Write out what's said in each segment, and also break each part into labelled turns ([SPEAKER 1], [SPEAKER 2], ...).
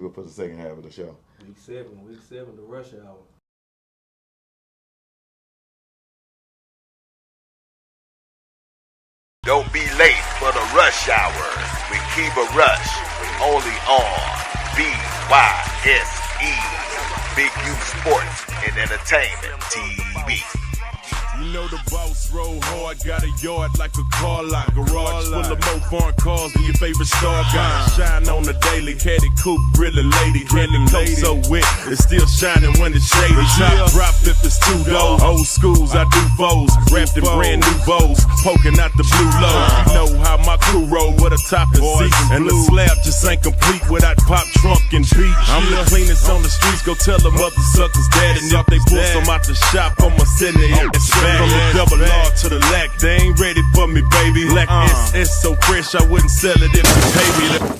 [SPEAKER 1] Kiva for the second half of the show.
[SPEAKER 2] Week 7, the rush hour.
[SPEAKER 3] Don't be late for the rush hour with Kiva Rush, only on BYSE, Big Youth Sports and Entertainment TV.
[SPEAKER 4] You know the boss roll hard, got a yard like a car lot. Garage full of more foreign cars than your favorite star guy. Shine on the daily, caddy coupe, really lady. Candy coat so wet, it's still shining when it's shady. Top drop if it's two doors. Old schools, I do foes. Wrapped in brand new bows, poking out the blue low. You know how my crew roll, with a top and seat. And the slab just ain't complete without pop, trunk, and beat. I'm the cleanest on the streets, go tell them other suckers that. And if they pull some out the shop, I'ma send it in. From the double R to the lack, they ain't ready for me, baby. Black SS so fresh, I wouldn't sell it if you pay me.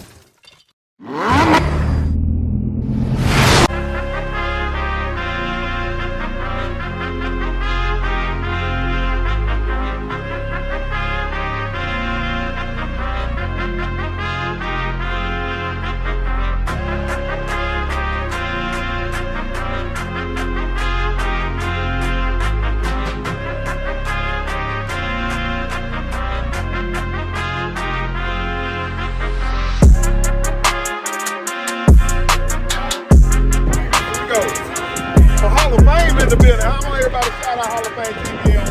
[SPEAKER 1] In the building. I want everybody to shout out Hall of Fame TV on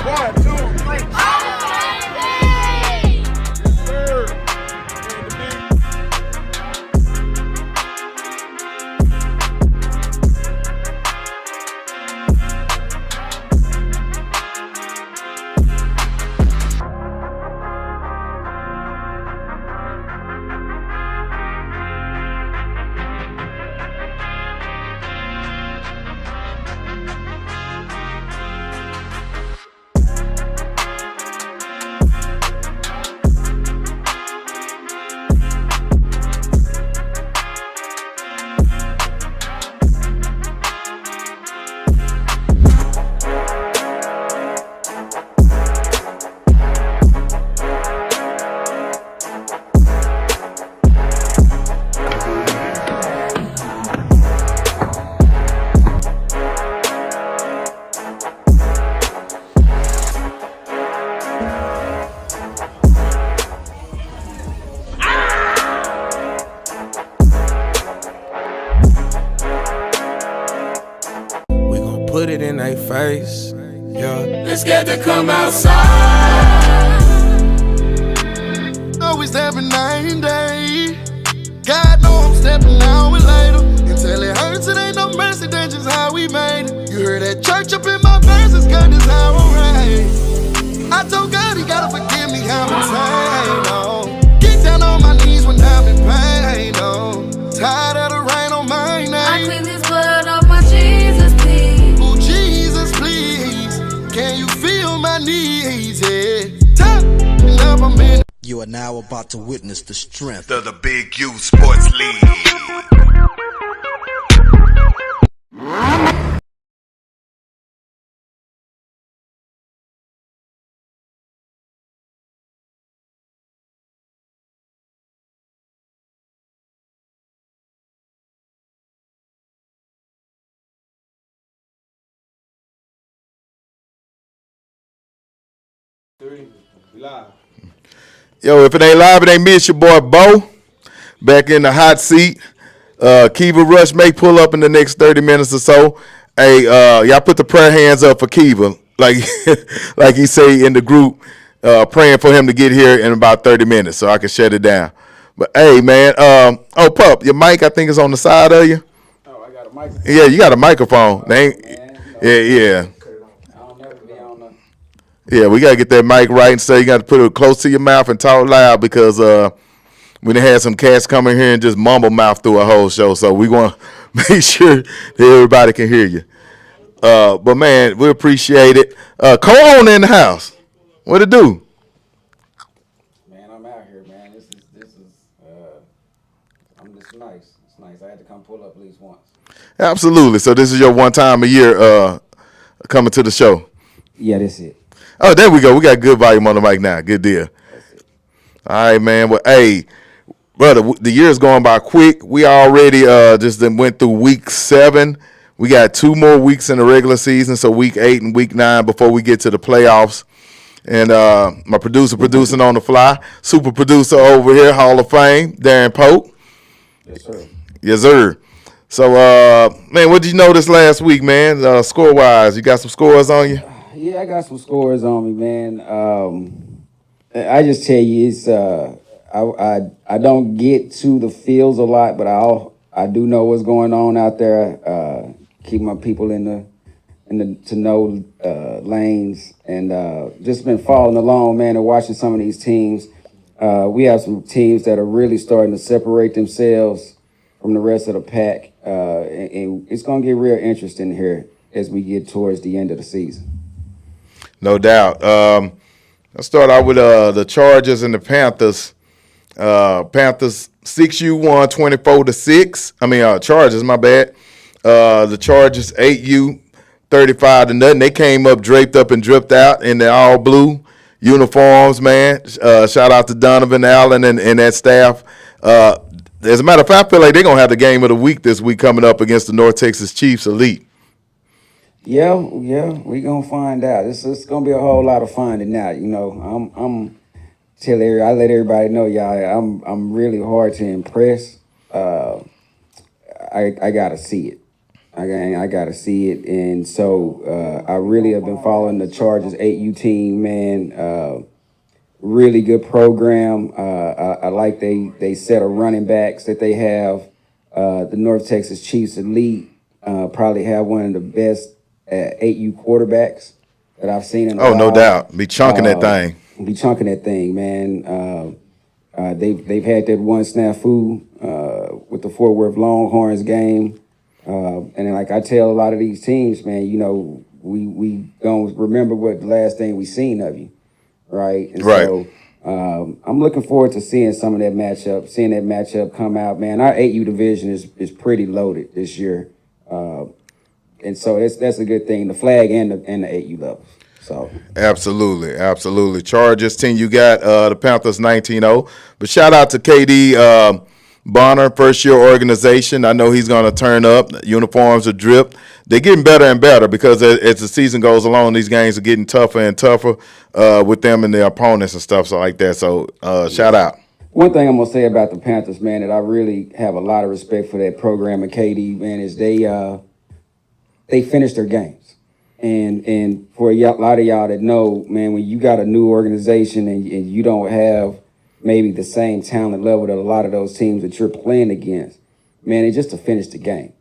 [SPEAKER 1] 1, 2, 3. Yes, sir.
[SPEAKER 5] Put it in their face, yeah.
[SPEAKER 6] Let's get to come outside.
[SPEAKER 7] Always every night and day. God know I'm stepping out with later. Until it hurts, it ain't no mercy, that's just how we made it. You heard that church up in my verses, God, this how I'm raised. I told God he gotta forgive me how I'm insane, oh. Get down on my knees when I'm in pain, oh. Tired of the rain on my name.
[SPEAKER 6] I clean this blood off my Jesus, please.
[SPEAKER 7] Can you feel my needs? Yeah. Top and up, I'm in.
[SPEAKER 8] You are now about to witness the strength
[SPEAKER 3] of the Big Youth Sports League.
[SPEAKER 2] Live.
[SPEAKER 1] Yo, if it ain't live, it ain't me. It's your boy Bo, back in the hot seat. Kiva Rush may pull up in the next 30 minutes or so. Hey, y'all put the prayer hands up for Kiva, like like he say in the group, praying for him to get here in about 30 minutes so I can shut it down. But hey, man, oh Pup, your mic I think is on the side of you.
[SPEAKER 2] Oh, I got a microphone.
[SPEAKER 1] Yeah, you got a microphone. They ain't, yeah. Yeah, we gotta get that mic right, and so you got to put it close to your mouth and talk loud because we done had some cats come in here and just mumble mouth through a whole show. So we want to make sure that everybody can hear you. But man, we appreciate it. Cole in the house. What it do?
[SPEAKER 2] Man, I'm out here, man. This is I'm just nice. It's nice. I had to come pull up at least once.
[SPEAKER 1] Absolutely. So this is your one time a year coming to the show.
[SPEAKER 2] Yeah, that's it.
[SPEAKER 1] Oh, there we go. We got good volume on the mic now. Good deal. All right, man. Well, hey, brother, the year's going by quick. We already just then went through week 7. We got 2 more weeks in the regular season, so week 8 and week 9 before we get to the playoffs. And my producer producing on the fly, super producer over here, Hall of Fame, Darren Pope.
[SPEAKER 2] Yes, sir.
[SPEAKER 1] Yes, sir. So, man, what did you notice last week, man? Score-wise, you got some scores on you?
[SPEAKER 2] Yeah, I got some scores on me, man. I just tell you, it's I don't get to the fields a lot, but I do know what's going on out there. Keep my people in the to know lanes, and just been following along, man, and watching some of these teams. We have some teams that are really starting to separate themselves from the rest of the pack, and it's going to get real interesting here as we get towards the end of the season.
[SPEAKER 1] No doubt. Let's start out with the Chargers and the Panthers. Panthers 6U won 24-6. I mean, Chargers, my bad. The Chargers 8U 35-0. They came up draped up and dripped out in the all blue uniforms, man. Shout out to Donovan Allen and that staff. As a matter of fact, I feel like they're going to have the game of the week this week coming up against the North Texas Chiefs Elite.
[SPEAKER 2] Yeah, we gonna find out. It's gonna be a whole lot of finding out. You know, I let everybody know, y'all. I'm really hard to impress. I gotta see it. I gotta see it, and so I really have been following the Chargers 8U team, man. Really good program. I like they set of running backs that they have. The North Texas Chiefs Elite probably have one of the best 8U quarterbacks that I've seen in a while.
[SPEAKER 1] No doubt. Be chunking that thing.
[SPEAKER 2] Be chunking that thing, man. They've had that one snafu with the Fort Worth Longhorns game. And then, like I tell a lot of these teams, man, you know, we don't remember what the last thing we seen of you, right? And
[SPEAKER 1] right.
[SPEAKER 2] So I'm looking forward to seeing some of that matchup come out, man. Our 8U division is pretty loaded this year. And so that's a good thing, the flag and the 8U levels. So absolutely. Chargers 10, you got the Panthers 19-0. But shout out to KD Bonner, first year organization. I know he's going to turn up. Uniforms are dripped. They're getting better and better because as the season goes along, these games are getting tougher and tougher with them and their opponents and stuff like that. So shout out. One thing I'm going to say about the Panthers, man, that I really have a lot of respect for that program and KD, man, is they finished their games. And for a lot of y'all that know, man, when you got a new organization and you don't have maybe the same talent level that a lot of those teams that you're playing against, man, it's just to finish the game.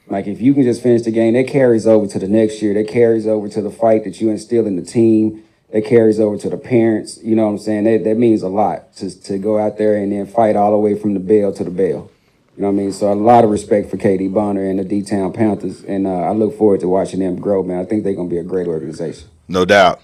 [SPEAKER 2] Like, if you can just finish the game, that carries over to the next year. That carries over to the fight that you instill in the team. That carries over to the parents. You know what I'm saying? That means a lot to go out there and then fight all the way from the bell to the bell. You know what I mean? So a lot of respect for KD Bonner and the D-Town Panthers, and I look forward to watching them grow, man. I think they're going to be a great organization.
[SPEAKER 1] No doubt.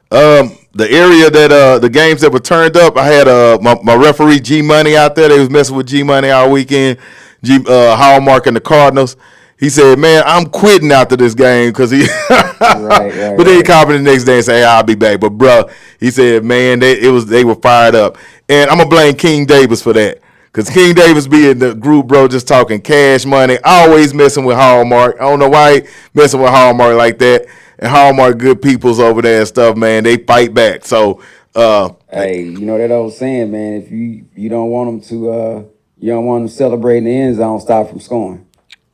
[SPEAKER 1] The area that the games that were turned up, I had my referee G Money out there. They was messing with G Money all weekend. Hallmark and the Cardinals. He said, "Man, I'm quitting after this game because he." right. But then he called me the next day and said, "Hey, I'll be back." But bro, he said, "Man, they were fired up," and I'm gonna blame King Davis for that. Because King Davis be in the group, bro, just talking cash money, always messing with Hallmark. I don't know why he messing with Hallmark like that. And Hallmark good peoples over there and stuff, man. They fight back. So,
[SPEAKER 2] hey, you know that old saying, man, if you don't want them to, you don't want them celebrating the end zone, stop from scoring.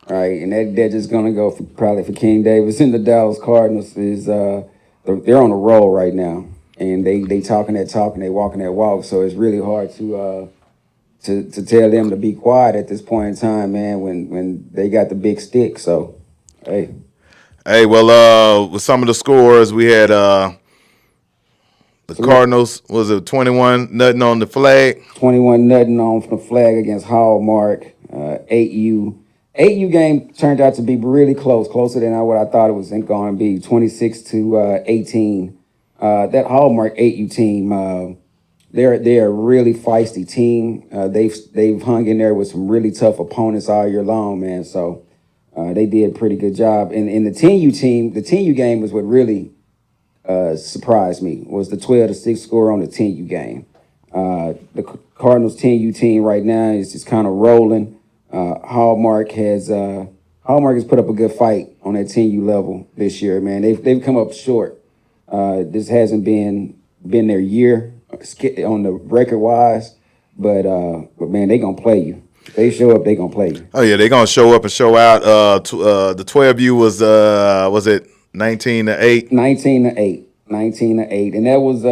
[SPEAKER 2] Right? And they're just going to go probably for King Davis and the Dallas Cardinals is, they're on a roll right now. And they talking that talk and they walking that walk. So it's really hard to tell them to be quiet at this point in time, man, when they got the big stick. So, hey.
[SPEAKER 1] Hey, well, with some of the scores, we had the Cardinals, was it 21-0 on the flag?
[SPEAKER 2] 21-0 on the flag against Hallmark, 8U. 8U game turned out to be really closer than what I thought it was going to be, 26-18. That Hallmark 8U team, they're a really feisty team. They've hung in there with some really tough opponents all year long, man. So they did a pretty good job. And the 10U team, the 10U game was what really surprised me, was the 12-6 score on the 10U game. The Cardinals 10U team right now is just kind of rolling. Hallmark has put up a good fight on that 10U level this year, man. They've come up short. This hasn't been their year on the record wise, but man, they gonna play you. If they show up, they gonna play you.
[SPEAKER 1] Oh yeah, they're gonna show up and show out. The 12U was it 19-8?
[SPEAKER 2] 19-8, and that was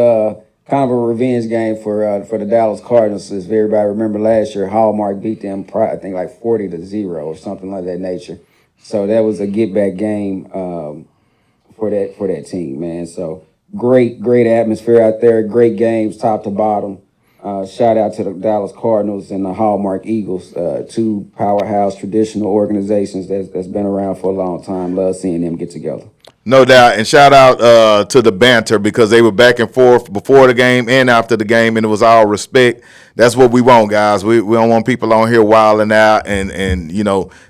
[SPEAKER 2] kind of a revenge game for the Dallas Cardinals. If everybody remember last year, Hallmark beat them, I think like 40-0 or something like that nature. So that was a get back game for that team, man. So great atmosphere out there, great games top to bottom. Shout out to the Dallas Cardinals and the Hallmark Eagles, two powerhouse traditional organizations that's been around for a long time. Love seeing them get together.
[SPEAKER 1] No doubt, and shout out to the banter because they were back and forth before the game and after the game, and it was all respect. That's what we want, guys. We don't want people on here wilding out and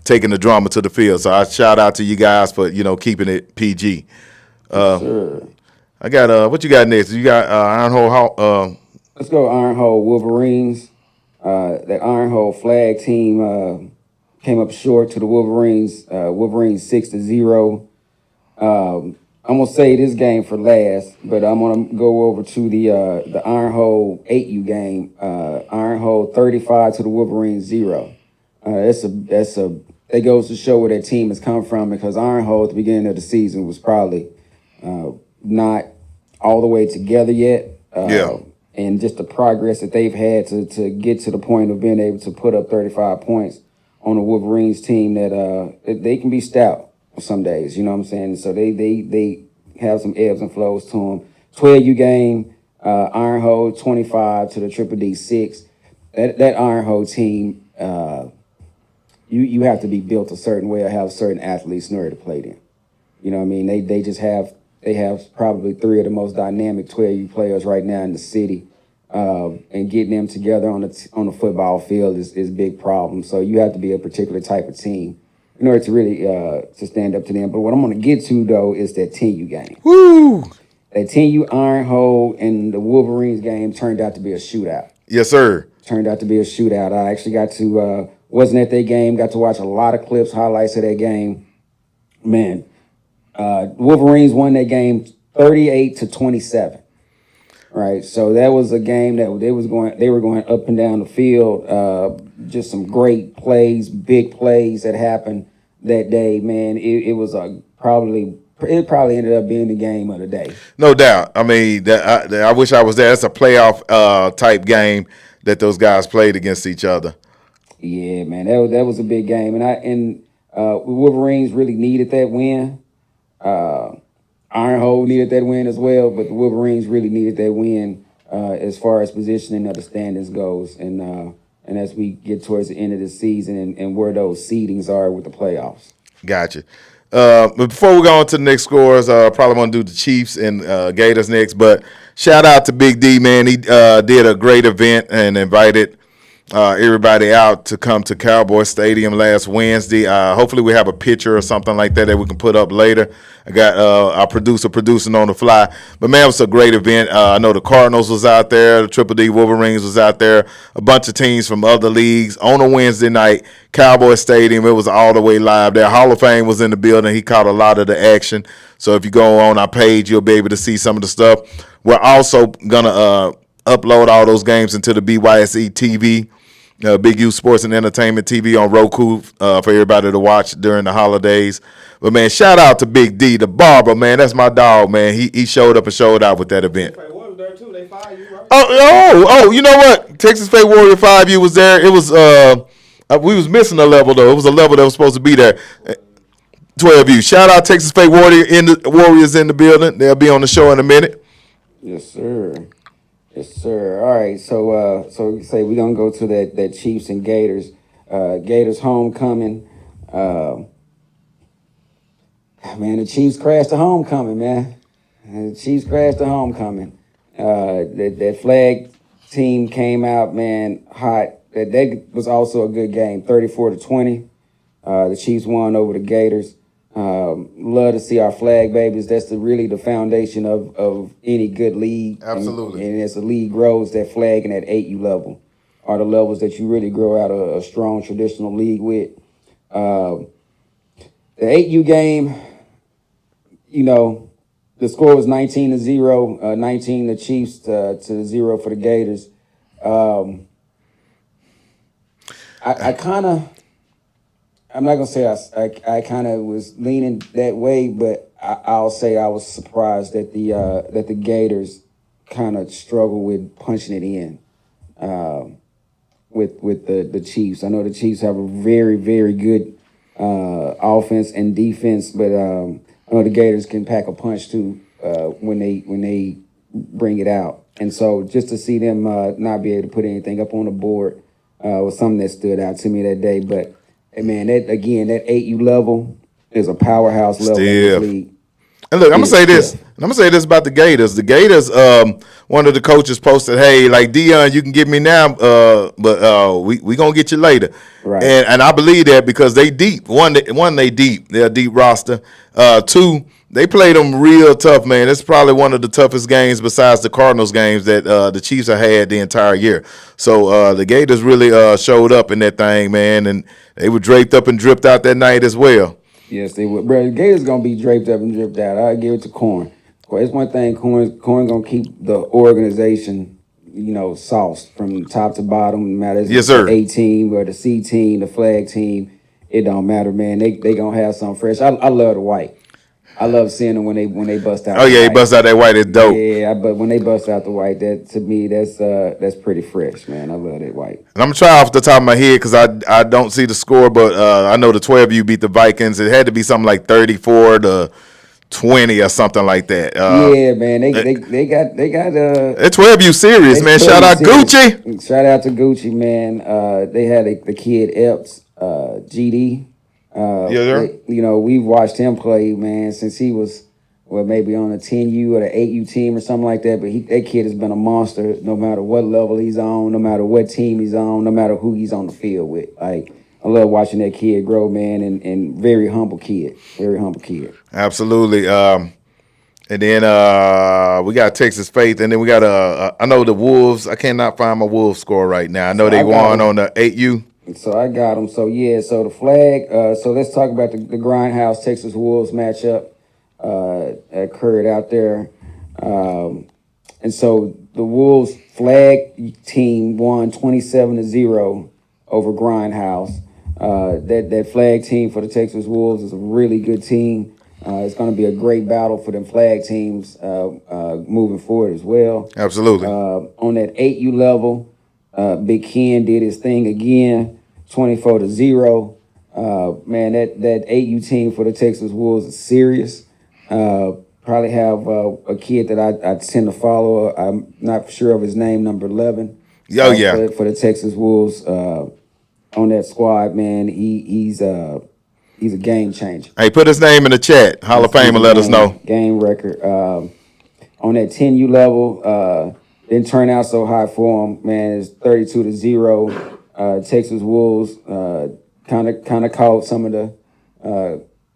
[SPEAKER 1] taking the drama to the field. So I shout out to you guys for keeping it PG.
[SPEAKER 2] Sure.
[SPEAKER 1] I got what you got next? You got Iron Hole.
[SPEAKER 2] Let's go Iron Hole Wolverines. That Iron Hole flag team came up short to the Wolverines. Wolverines 6-0. I'm gonna say this game for last, but I'm gonna go over to the Iron Hole 8U game. Iron Hole 35 to the Wolverines 0. That goes to show where that team has come from because Iron Hole at the beginning of the season was probably not all the way together yet. And just the progress that they've had to get to the point of being able to put up 35 points on a Wolverines team that they can be stout some days, you know what I'm saying? So they have some ebbs and flows to them. 12U game, Iron Hole 25 to the Triple D 6. That Iron Hole team, you have to be built a certain way or have certain athletes in order to play them. You know what I mean? They have probably three of the most dynamic 12U players right now in the city. And getting them together on the football field is a big problem. So you have to be a particular type of team in order to really to stand up to them. But what I'm going to get to, though, is that 10U game.
[SPEAKER 1] Woo!
[SPEAKER 2] That 10U Iron Hole and the Wolverines game turned out to be a shootout.
[SPEAKER 1] Yes, sir.
[SPEAKER 2] Turned out to be a shootout. I actually got to, wasn't at that game, got to watch a lot of clips, highlights of that game. Man, Wolverines won that game 38-27. Right, so that was a game that they were going up and down the field. Just some great plays, big plays that happened that day. Man, it was probably ended up being the game of the day.
[SPEAKER 1] No doubt. I mean, I wish I was there. It's a playoff type game that those guys played against each other.
[SPEAKER 2] Yeah, man, that was a big game, and Wolverines really needed that win. Iron Hole needed that win as well, but the Wolverines really needed that win as far as positioning of the standings goes, and as we get towards the end of the season and where those seedings are with the playoffs.
[SPEAKER 1] Gotcha. But before we go on to the next scores, probably want to do the Chiefs and Gators next. But shout out to Big D, man. He did a great event and invited everybody out to come to Cowboy Stadium last Wednesday. Hopefully we have a picture or something like that we can put up later. I got our producer producing on the fly. But, man, it was a great event. I know the Cardinals was out there. The Triple D Wolverines was out there. A bunch of teams from other leagues. On a Wednesday night, Cowboy Stadium, it was all the way live there. Hall of Fame was in the building. He caught a lot of the action. So if you go on our page, you'll be able to see some of the stuff. We're also going to upload all those games into the BYSE TV. Big U Sports and Entertainment TV on Roku for everybody to watch during the holidays. But, man, shout out to Big D, the barber, man. That's my dog, man. He showed up and showed out with that event. Oh, you know what? Texas State Warrior 5U was there. It was we was missing a level, though. It was a level that was supposed to be there. 12U. Shout out Texas State Warriors in the building. They'll be on the show in a minute.
[SPEAKER 2] Yes, sir. Yes, sir. All right, so say we're gonna go to that Chiefs and Gators. Gators homecoming. Man, the Chiefs crashed the homecoming, man. The Chiefs crashed the homecoming. That flag team came out, man, hot. That was also a good game, 34-20. The Chiefs won over the Gators. Love to see our flag babies. That's really the foundation of any good league.
[SPEAKER 1] Absolutely.
[SPEAKER 2] And as the league grows, that flag and that 8U level are the levels that you really grow out a strong traditional league with. The 8U game, you know, the score was 19-0, 19 the Chiefs to 0 for the Gators. I kind of, I'm not gonna say I kind of was leaning that way, but I'll say I was surprised that the Gators kind of struggled with punching it in with the Chiefs. I know the Chiefs have a very, very good offense and defense, but I know the Gators can pack a punch too when they bring it out. And so just to see them not be able to put anything up on the board was something that stood out to me that day. But hey, man, that 8U level is a powerhouse level in this league.
[SPEAKER 1] And look, I'm gonna say this. I'm gonna say this about the Gators. The Gators, one of the coaches posted, "Hey, like Dion, you can get me now, but we gonna get you later."
[SPEAKER 2] Right.
[SPEAKER 1] And I believe that because they deep. One, they deep. They're a deep roster. Two, they played them real tough, man. It's probably one of the toughest games besides the Cardinals games that the Chiefs have had the entire year. So the Gators really showed up in that thing, man, and they were draped up and dripped out that night as well.
[SPEAKER 2] Yes, they would. Bro, the Gators gonna be draped up and dripped out. I give it to Corn. It's one thing. Corn gonna keep the organization, you know, sauced from top to bottom. No matter if
[SPEAKER 1] Yes,
[SPEAKER 2] it's
[SPEAKER 1] sir.
[SPEAKER 2] the A team or the C team, the flag team. It don't matter, man. They gonna have something fresh. I love the white. I love seeing them when they bust out.
[SPEAKER 1] Oh
[SPEAKER 2] the
[SPEAKER 1] yeah, he
[SPEAKER 2] white.
[SPEAKER 1] bust out that white. It's dope.
[SPEAKER 2] Yeah, but when they bust out the white, that to me, that's pretty fresh, man. I love that white.
[SPEAKER 1] And I'm gonna try off the top of my head because I don't see the score, but I know the 12U beat the Vikings. It had to be something like 34-20 or something like that.
[SPEAKER 2] Yeah, man. They got
[SPEAKER 1] That 12U serious, man. Shout out Gucci.
[SPEAKER 2] Shout out to Gucci, man. They had the kid Epps, GD.
[SPEAKER 1] Yeah, sir.
[SPEAKER 2] You know, we've watched him play, man, since he was maybe on a 10U or the 8U team or something like that. But that kid has been a monster no matter what level he's on, no matter what team he's on, no matter who he's on the field with. Like, I love watching that kid grow, man, and very humble kid. Very humble kid.
[SPEAKER 1] Absolutely. And then we got Texas Faith, and then we got I know the Wolves. I cannot find my Wolves score right now. I know they won on the 8U.
[SPEAKER 2] So I got them. So yeah, so the flag. So let's talk about the Grindhouse Texas Wolves matchup that occurred out there. And so the Wolves flag team won 27-0 over Grindhouse. That flag team for the Texas Wolves is a really good team. It's going to be a great battle for them flag teams moving forward as well.
[SPEAKER 1] Absolutely.
[SPEAKER 2] On that 8U level, Big Ken did his thing again, 24-0. Man, that 8U team for the Texas Wolves is serious. Probably have a kid that I tend to follow. I'm not sure of his name, number 11.
[SPEAKER 1] Oh, yeah.
[SPEAKER 2] For the Texas Wolves on that squad, man, he's a game changer.
[SPEAKER 1] Hey, put his name in the chat. Hall of Fame and let us know.
[SPEAKER 2] Game record. On that 10U level, didn't turn out so hot for him, man. It's 32-0. Texas Wolves kind of caught some of the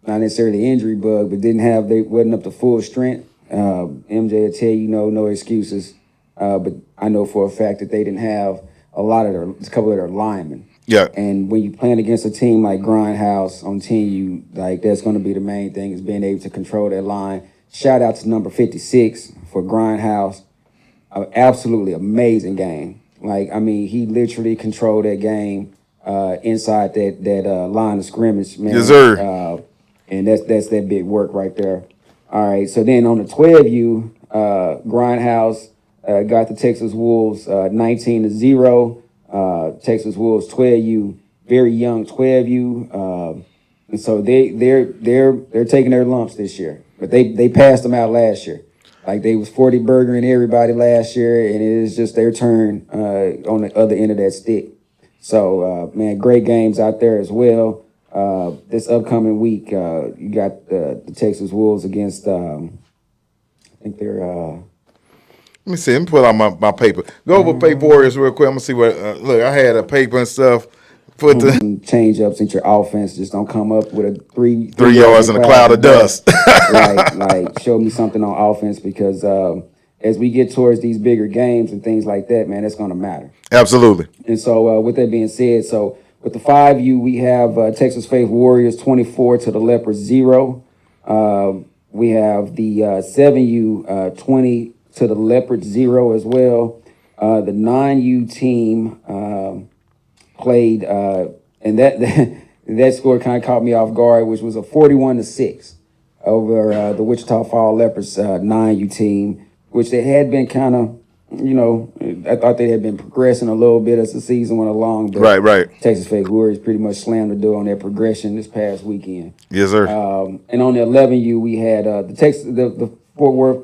[SPEAKER 2] not necessarily injury bug, but they wasn't up to full strength. MJ will tell you no excuses. But I know for a fact that they didn't have a couple of their linemen.
[SPEAKER 1] Yeah.
[SPEAKER 2] And when you playing against a team like Grindhouse on 10U, like that's going to be the main thing is being able to control that line. Shout out to number 56 for Grindhouse. Absolutely amazing game. Like, I mean, he literally controlled that game inside that line of scrimmage, man.
[SPEAKER 1] Yes, sir.
[SPEAKER 2] And that's that big work right there. All right, so then on the 12U, Grindhouse got the Texas Wolves 19-0. Texas Wolves 12U, very young 12U. And so they're taking their lumps this year. But they passed them out last year. Like they was 40 burgering everybody last year, and it is just their turn on the other end of that stick. So, man, great games out there as well. This upcoming week, you got the Texas Wolves against, I think they're...
[SPEAKER 1] Let me see. Let me pull out my paper. Go over Faith Warriors real quick. I'm going to see what... look, I had a paper and stuff Put the
[SPEAKER 2] change ups since your offense just don't come up with a three
[SPEAKER 1] 3 yards in a cloud of dust.
[SPEAKER 2] Right, like show me something on offense because as we get towards these bigger games and things like that, man, it's going to matter.
[SPEAKER 1] Absolutely.
[SPEAKER 2] And so with that being said, so with the 5U, we have Texas Faith Warriors 24 to the Leopards 0. We have the 7U 20 to the Leopards 0 as well. The 9U team played, and that score kind of caught me off guard, which was a 41-6 over the Wichita Falls Leopards 9U team, which they had been kind of, I thought they had been progressing a little bit as the season went along. But
[SPEAKER 1] Right.
[SPEAKER 2] Texas Faith Warriors pretty much slammed the door on their progression this past weekend.
[SPEAKER 1] Yes, sir.
[SPEAKER 2] And on the 11U, we had the Fort Worth,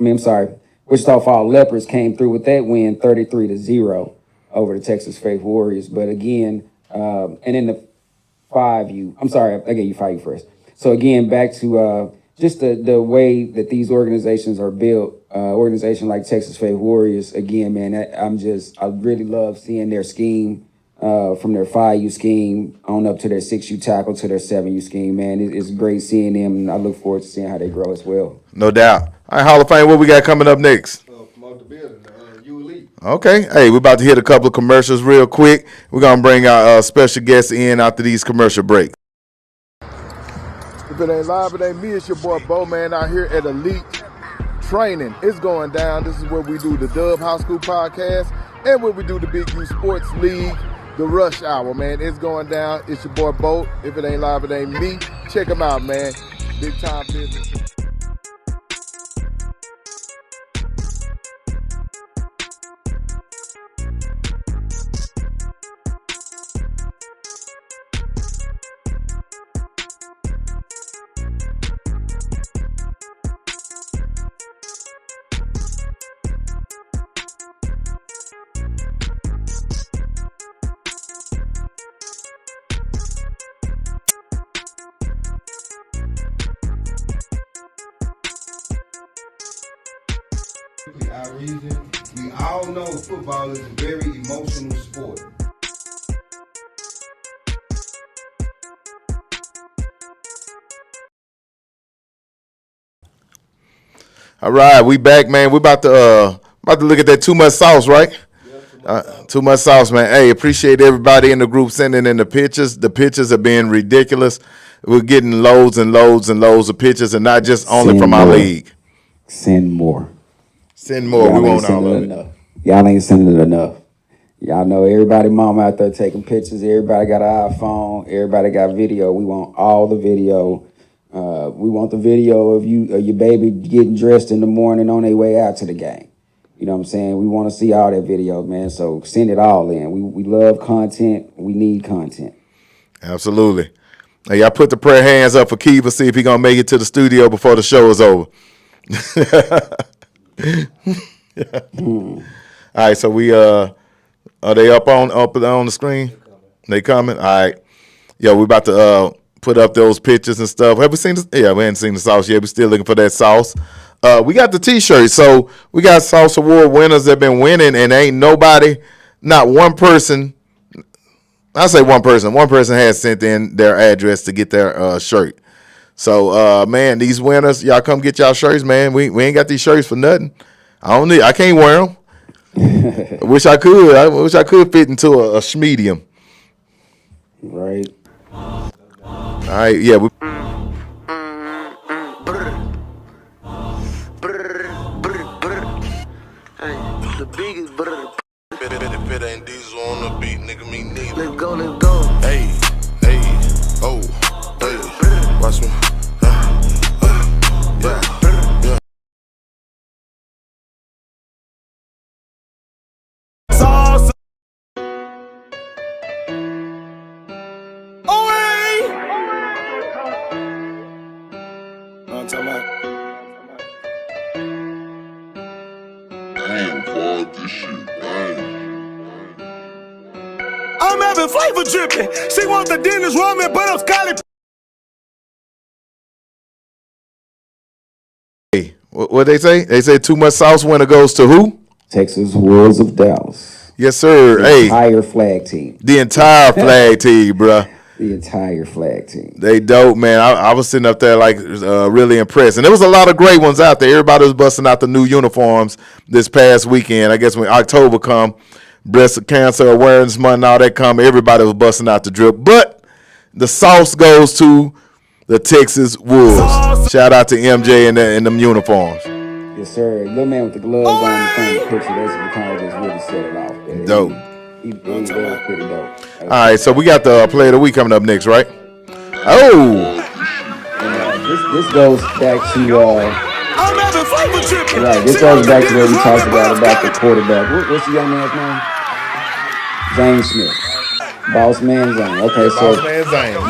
[SPEAKER 2] Wichita Falls Leopards came through with that win 33-0 over the Texas Faith Warriors. But again, and in the 5U, I gave you 5U first. So again, back to just the way that these organizations are built, organization like Texas Faith Warriors, again, man, I really love seeing their scheme from their 5U scheme on up to their 6U tackle to their 7U scheme, man. It's great seeing them, and I look forward to seeing how they grow as well.
[SPEAKER 1] No doubt. All right, Hall of Fame, what we got coming up next?
[SPEAKER 9] Promote the building, U Elite.
[SPEAKER 1] Okay. Hey, we're about to hit a couple of commercials real quick. We're going to bring our special guests in after these commercial breaks.
[SPEAKER 10] If it ain't live, it ain't me. It's your boy Bo, man, out here at Elite Training. It's going down. This is where we do the Dub High School podcast and where we do the Big U Sports League, the Rush Hour, man. It's going down. It's your boy Bo. If it ain't live, it ain't me. Check him out, man. Big time business.
[SPEAKER 9] Our reason, we all know football is a very emotional sport.
[SPEAKER 1] All right, we back, man. We about to look at that too much sauce, right? Too much sauce, man. Hey, appreciate everybody in the group sending in the pictures. The pictures are being ridiculous. We're getting loads and loads and loads of pictures, and not just only from our league.
[SPEAKER 2] Send more.
[SPEAKER 1] Send more. We want all of it.
[SPEAKER 2] Y'all ain't sending it enough. Y'all know everybody mom out there taking pictures. Everybody got an iPhone. Everybody got video. We want all the video. We want the video of your baby getting dressed in the morning on their way out to the game. You know what I'm saying? We want to see all that video, man. So send it all in. We love content. We need content.
[SPEAKER 1] Absolutely. Hey, y'all put the prayer hands up for Kiva. See if he gonna make it to the studio before the show is over. All right, so we are they up on the screen? They coming? All right. Yeah, we about to put up those pictures and stuff. Have we seen this? Yeah, we haven't seen the sauce yet. We're still looking for that sauce. We got the t-shirts. So we got Sauce Award winners that been winning, and ain't nobody, not one person. I say one person. One person has sent in their address to get their shirt. So man, these winners, y'all come get y'all shirts, man. We ain't got these shirts for nothing. I can't wear them. I wish I could. I wish I could fit into a schmedium.
[SPEAKER 2] Right.
[SPEAKER 1] All right, yeah.
[SPEAKER 11] The biggest brother.
[SPEAKER 12] If it ain't diesel on the beat, nigga, me neither.
[SPEAKER 11] Let's go, let's go.
[SPEAKER 12] Hey, oh, hey, watch me. Yeah.
[SPEAKER 11] Sauce. I'm talking about. I'm having flavor dripping. She wants the Dennis Rodman, but I'm Scotty.
[SPEAKER 1] Hey, what they say? They say too much sauce when it goes to who?
[SPEAKER 2] Texas Wolves of Dallas.
[SPEAKER 1] Yes, sir.
[SPEAKER 2] The
[SPEAKER 1] Hey,
[SPEAKER 2] entire flag team.
[SPEAKER 1] the entire flag team, bruh.
[SPEAKER 2] The entire flag team.
[SPEAKER 1] They dope, man. I was sitting up there like really impressed, and there was a lot of great ones out there. Everybody was busting out the new uniforms this past weekend. I guess when October come, breast cancer awareness month and all that come, everybody was busting out the drip. But the sauce goes to the Texas Wolves. Shout out to MJ and them uniforms.
[SPEAKER 2] Yes, sir. Little man with the gloves on in front of the picture. That's what kind of just really set it off. Man.
[SPEAKER 1] Dope.
[SPEAKER 2] He was pretty dope.
[SPEAKER 1] All right, so we got the Player of the Week coming up next, right? Oh.
[SPEAKER 2] And, this goes back to right. This goes back to what we talked about the quarterback. What's the young man's name? Zane Smith. Boss Man Zane. Okay, so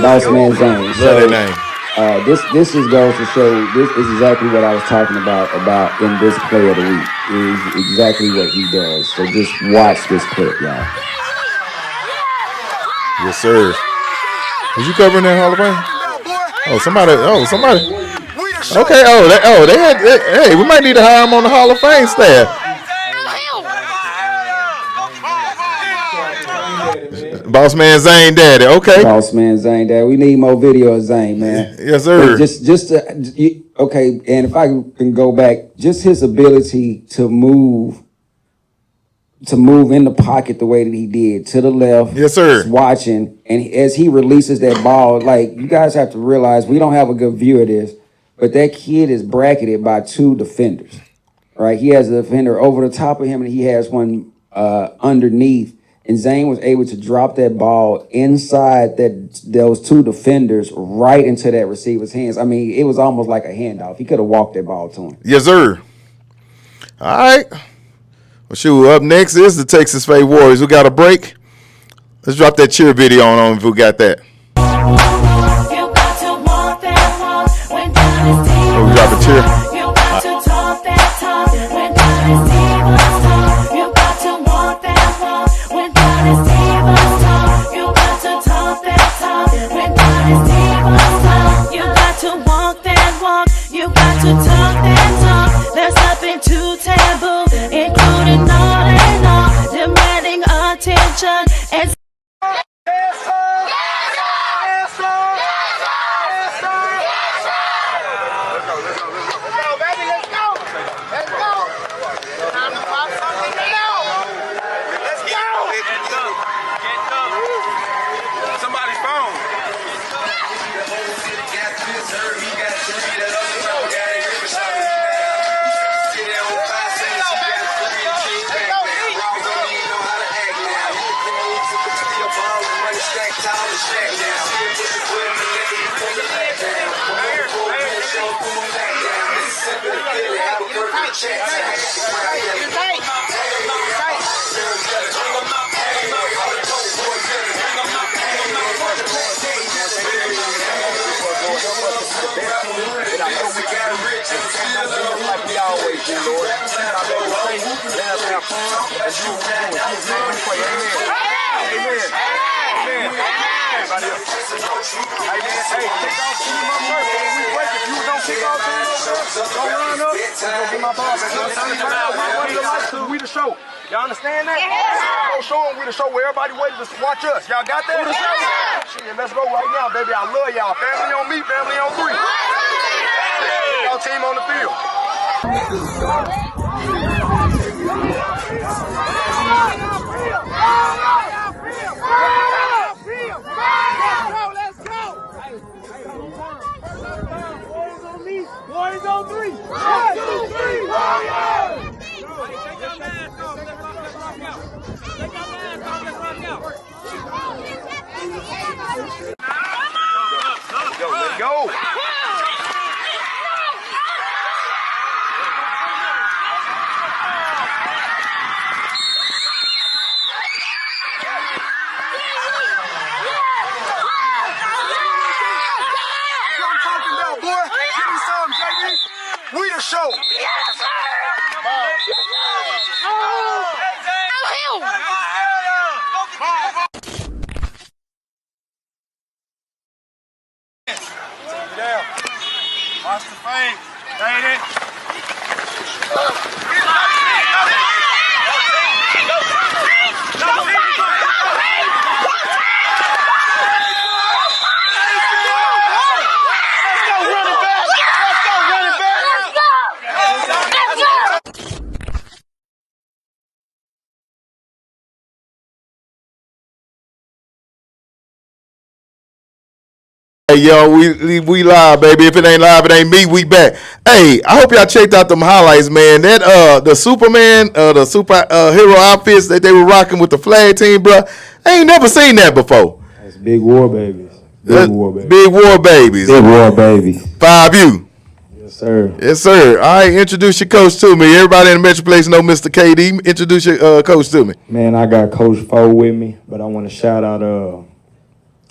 [SPEAKER 2] Boss Man Zane.
[SPEAKER 1] Love that name.
[SPEAKER 2] This just goes to show this is exactly what I was talking about in this Player of the Week. Is exactly what he does. So just watch this clip, y'all.
[SPEAKER 1] Yes, sir. Was you covering that Hall of Fame? Oh, somebody. Okay. They had. Hey, we might need to hire him on the Hall of Fame staff. Boss Man Zane Daddy. Okay.
[SPEAKER 2] Boss Man Zane Daddy. We need more video of Zane, man.
[SPEAKER 1] Yes, sir.
[SPEAKER 2] Okay, and if I can go back, just his ability to move in the pocket the way that he did, to the left.
[SPEAKER 1] Yes, sir.
[SPEAKER 2] Just watching, and as he releases that ball, like, you guys have to realize, we don't have a good view of this, but that kid is bracketed by two defenders, right? He has a defender over the top of him, and he has one underneath. And Zane was able to drop that ball inside those two defenders right into that receiver's hands. I mean, it was almost like a handoff. He could have walked that ball to him.
[SPEAKER 1] Yes, sir. All right. Well, shoot, up next is the Texas Fade Warriors. We got a break. Let's drop that cheer video on them if we got that. Oh, we drop a cheer.
[SPEAKER 6] There's nothing too taboo, including all and all, demanding attention and
[SPEAKER 11] Somebody's phone. Like we always do, Lord. Let us have fun and do what we do. Amen. Everybody else. Hey, kick off team up first. We break if you don't kick off team up first. Don't run up. Go get my ball. We the show. Y'all understand that? Go show them we the show where everybody waiting to watch us. Y'all got that? Shit, let's go right now, baby. I love y'all. Family on me, family on three. Y'all team on the field. Boys on three. 1, 2, 3, Warriors! Take your mask off. Let's rock out. Take your mask off. Let's rock out. Let's go. We the show. Yes, sir. Down.
[SPEAKER 1] Hey, yo, we live, baby. If it ain't live, it ain't me. We back. Hey, I hope y'all checked out them highlights, man. That the Superman, the super hero outfits that they were rocking with the flag team, bro. I ain't never seen that before.
[SPEAKER 13] That's Big War Babies. Big War Babies.
[SPEAKER 1] Big War Babies.
[SPEAKER 2] Big War Babies.
[SPEAKER 1] 5U.
[SPEAKER 13] Yes, sir.
[SPEAKER 1] Yes, sir. All right, introduce your coach to me. Everybody in the Metroplex know Mr. KD. Introduce your coach to me.
[SPEAKER 13] Man, I got Coach Foe with me, but I want to shout out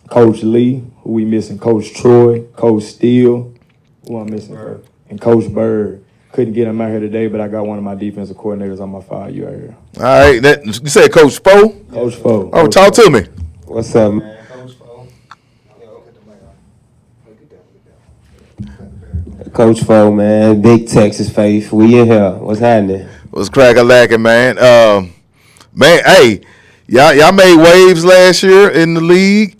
[SPEAKER 13] Coach Lee, who we missing, Coach Troy, Coach Steele, who I'm missing, and Coach Bird. Couldn't get him out here today, but I got one of my defensive coordinators on my 5U out here.
[SPEAKER 1] All right, you said Coach Foe?
[SPEAKER 13] Coach Foe.
[SPEAKER 1] Oh, talk to me.
[SPEAKER 2] What's up, man? Coach Foe, man. Big Texas faith. We in here. What's happening?
[SPEAKER 1] What's crack-a-lacking, man? Man, hey, y'all made waves last year in the league,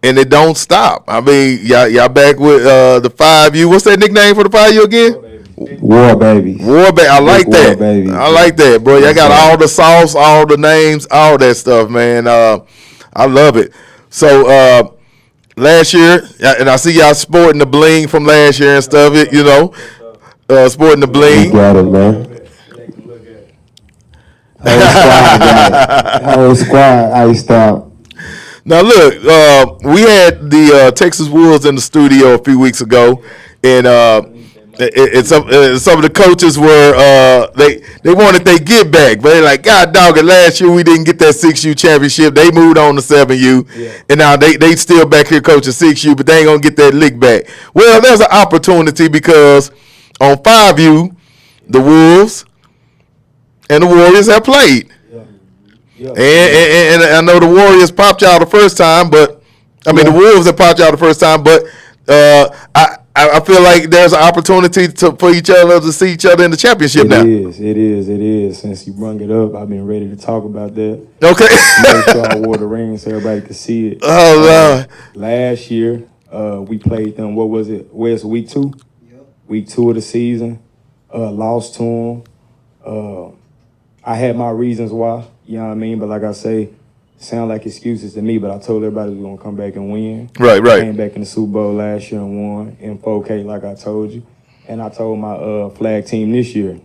[SPEAKER 1] and it don't stop. I mean, y'all back with the 5U. What's that nickname for the 5U again?
[SPEAKER 2] War Babies.
[SPEAKER 1] War Baby. I like that.
[SPEAKER 2] Babies.
[SPEAKER 1] I like that, bro. Y'all got all the sauce, all the names, all that stuff, man. I love it. So last year, and I see y'all sporting the bling from last year and stuff. You know, sporting the bling.
[SPEAKER 2] Got it, man. Whole squad iced out.
[SPEAKER 1] Now look, we had the Texas Wolves in the studio a few weeks ago, and some of the coaches were they wanted their get back, but they're like, God dog it, last year we didn't get that 6U championship. They moved on to 7U, and now they still back here coaching 6U, but they ain't gonna get that lick back. Well, there's an opportunity because on 5U, the Wolves and the Warriors have played. And I know the Warriors popped y'all the first time, but I mean the Wolves have popped y'all the first time, but I feel like there's an opportunity for each other to see each other in the championship now.
[SPEAKER 13] It is. Since you brought it up, I've been ready to talk about that.
[SPEAKER 1] Okay.
[SPEAKER 13] Make sure I wore the ring so everybody could see it.
[SPEAKER 1] Oh, Lord.
[SPEAKER 13] Last year, we played them, what was it? Where's week 2? Yep. Week 2 of the season. Lost to them. I had my reasons why, you know what I mean? But like I say, sound like excuses to me, but I told everybody we was going to come back and win.
[SPEAKER 1] Right.
[SPEAKER 13] Came back in the Super Bowl last year and won in 4K, like I told you. And I told my flag team this year.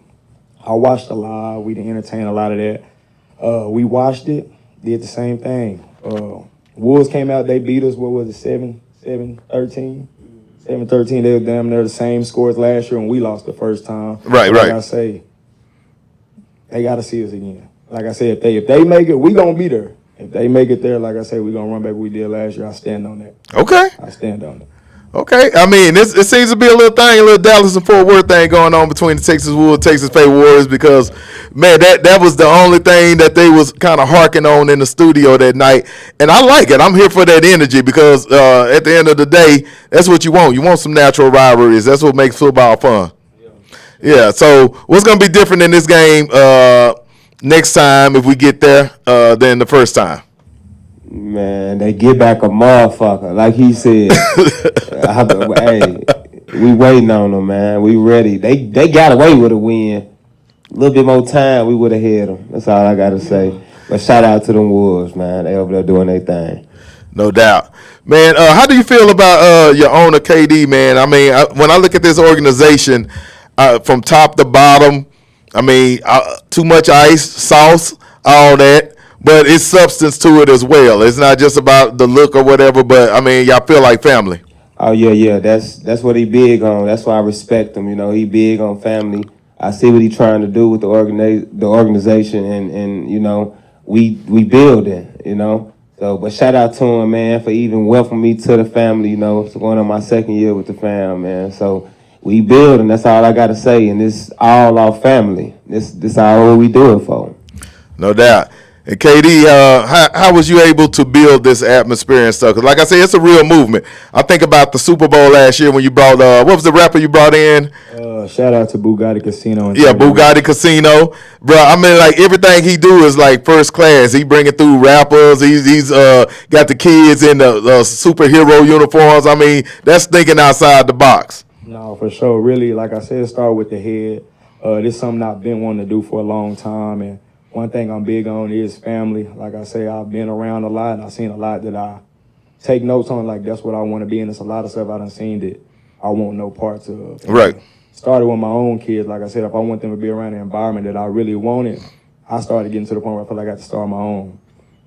[SPEAKER 13] I watched a lot. We didn't entertain a lot of that. We watched it, did the same thing. Wolves came out, they beat us, what was it, 7-13? 7-13, they were damn near the same scores last year, and we lost the first time.
[SPEAKER 1] Right.
[SPEAKER 13] Like I say, they got to see us again. Like I said, if they make it, we going to be there. If they make it there, like I said, we're going to run back what we did last year. I stand on that.
[SPEAKER 1] Okay.
[SPEAKER 13] I stand on it.
[SPEAKER 1] Okay. I mean, it seems to be a little thing, a little Dallas and Fort Worth thing going on between the Texas Wolves, Texas Pay Warriors, because, man, that was the only thing that they was kind of harking on in the studio that night. And I like it. I'm here for that energy because at the end of the day, that's what you want. You want some natural rivalries. That's what makes football fun. Yeah. So what's going to be different in this game next time if we get there than the first time?
[SPEAKER 2] Man, they get back a motherfucker, like he said. Hey, we waiting on them, man. We ready. They got away with a win. A little bit more time, we would have had them. That's all I got to say. But shout out to them Wolves, man. They over there doing their thing.
[SPEAKER 1] No doubt. Man, how do you feel about your owner, KD, man? I mean, when I look at this organization from top to bottom, I mean, too much ice, sauce, all that. But it's substance to it as well. It's not just about the look or whatever, but, I mean, y'all feel like family.
[SPEAKER 2] Oh, yeah. That's what he big on. That's why I respect him. You know, he big on family. I see what he trying to do with the organization, and you know, we building, you know. So, but shout out to him, man, for even welcoming me to the family, you know. It's going on my second year with the fam, man. So we building. That's all I got to say. And this all our family. This all what we do it for.
[SPEAKER 1] No doubt. And KD, how was you able to build this atmosphere and stuff? 'Cause like I said, it's a real movement. I think about the Super Bowl last year when you brought, what was the rapper you brought in?
[SPEAKER 13] Shout out to Bugatti Casino.
[SPEAKER 1] Yeah, Bugatti Casino. Bro, I mean, like, everything he do is, like, first class. He bringing through rappers. He's got the kids in the superhero uniforms. I mean, that's thinking outside the box.
[SPEAKER 13] No, for sure. Really, like I said, start with the head. This is something I've been wanting to do for a long time, and one thing I'm big on is family. Like I say, I've been around a lot, and I've seen a lot that I take notes on, like, that's what I want to be. And it's a lot of stuff I done seen that I want no parts of.
[SPEAKER 1] Right.
[SPEAKER 13] Started with my own kids. Like I said, if I want them to be around the environment that I really wanted, I started getting to the point where I feel like I got to start my own.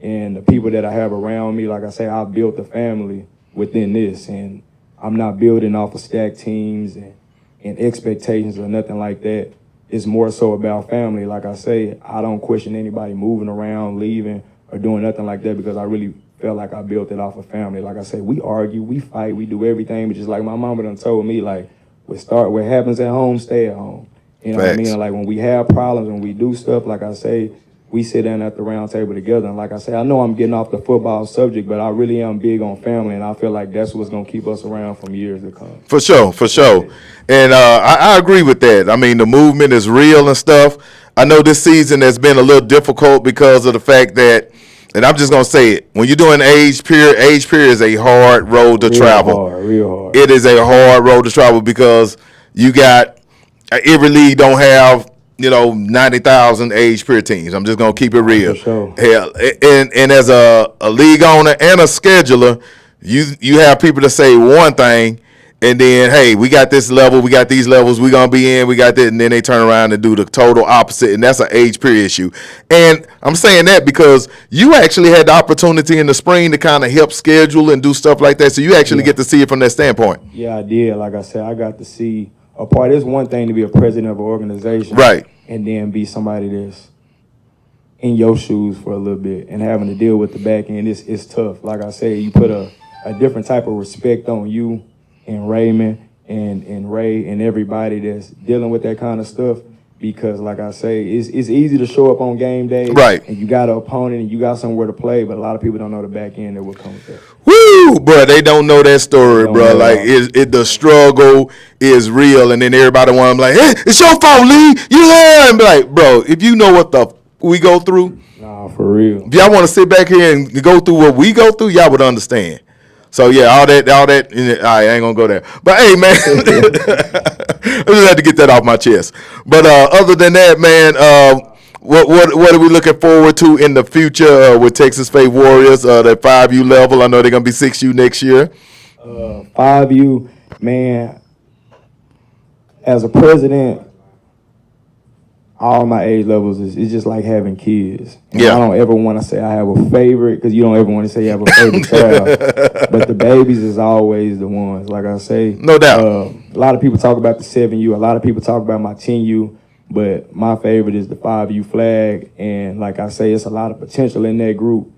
[SPEAKER 13] And the people that I have around me, like I say, I built a family within this. And I'm not building off of stacked teams and expectations or nothing like that. It's more so about family. Like I say, I don't question anybody moving around, leaving, or doing nothing like that because I really felt like I built it off of family. Like I say, we argue, we fight, we do everything, but just like my mama done told me, like, what happens at home, stay at home. You know what I mean? Like when we have problems, when we do stuff, like I say, we sit down at the round table together. And like I say, I know I'm getting off the football subject, but I really am big on family, and I feel like that's what's going to keep us around from years to come.
[SPEAKER 1] For sure, for sure. And I agree with that. I mean, the movement is real and stuff. I know this season has been a little difficult because of the fact that, and I'm just going to say it, when you're doing age period is a hard road to travel.
[SPEAKER 13] Real hard.
[SPEAKER 1] It is a hard road to travel because you got, every league don't have, 90,000 age period teams. I'm just going to keep it real.
[SPEAKER 13] For sure.
[SPEAKER 1] Hell, and as a league owner and a scheduler, you have people that say one thing, and then, hey, we got this level, we got these levels, we're going to be in, we got that, and then they turn around and do the total opposite, and that's an age period issue. And I'm saying that because you actually had the opportunity in the spring to kind of help schedule and do stuff like that, so you actually get to see it from that standpoint.
[SPEAKER 13] Yeah, I did. Like I said, I got to see a part. It's one thing to be a president of an organization.
[SPEAKER 1] Right.
[SPEAKER 13] And then be somebody that's in your shoes for a little bit and having to deal with the back end. It's tough. Like I say, you put a different type of respect on you and Raymond and Ray and everybody that's dealing with that kind of stuff, because like I say, it's easy to show up on game day,
[SPEAKER 1] right?
[SPEAKER 13] And you got an opponent and you got somewhere to play, but a lot of people don't know the back end that will come with that.
[SPEAKER 1] Woo, bro! They don't know that story, bro. Like the struggle is real, and then everybody want to be like, "Hey, it's your fault, Lee. You learn." And be like, bro, if you know what we go through,
[SPEAKER 13] nah, for real.
[SPEAKER 1] If y'all want to sit back here and go through what we go through, y'all would understand. So yeah, all that. I ain't gonna go there. But hey, man, I just had to get that off my chest. But other than that, man, what are we looking forward to in the future with Texas Faith Warriors? That 5U level. I know they're gonna be 6U next year.
[SPEAKER 13] 5U, man. As a president, all my age levels it's just like having kids. And I don't ever want to say I have a favorite, because you don't ever want to say you have a favorite child. But the babies is always the ones. Like I say,
[SPEAKER 1] no doubt.
[SPEAKER 13] A lot of people talk about the 7U. A lot of people talk about my 10U. But my favorite is the 5U flag. And like I say, it's a lot of potential in that group.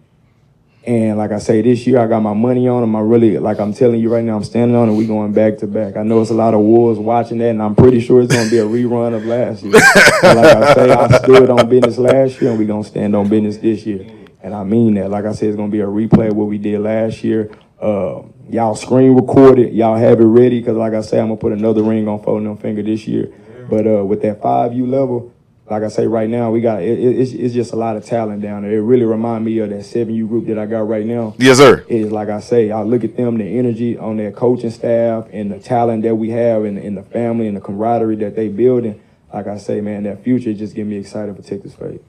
[SPEAKER 13] And like I say, this year I got my money on them. I really, like I'm telling you right now, I'm standing on it. We going back to back. I know it's a lot of wolves watching that, and I'm pretty sure it's going to be a rerun of last year. But like I say, I stood on business last year, and we going to stand on business this year. And I mean that. Like I said, it's going to be a replay of what we did last year. Y'all screen record it. Y'all have it ready, because like I say, I'm going to put another ring on Folding Them Finger this year. But with that 5U level, like I say, right now, we got it's just a lot of talent down there. It really reminds me of that 7U group that I got right now.
[SPEAKER 1] Yes, sir.
[SPEAKER 13] It's like I say, I look at them, the energy on their coaching staff and the talent that we have in the family and the camaraderie that they building. Like I say, man, that future just get me excited for Texas Faith.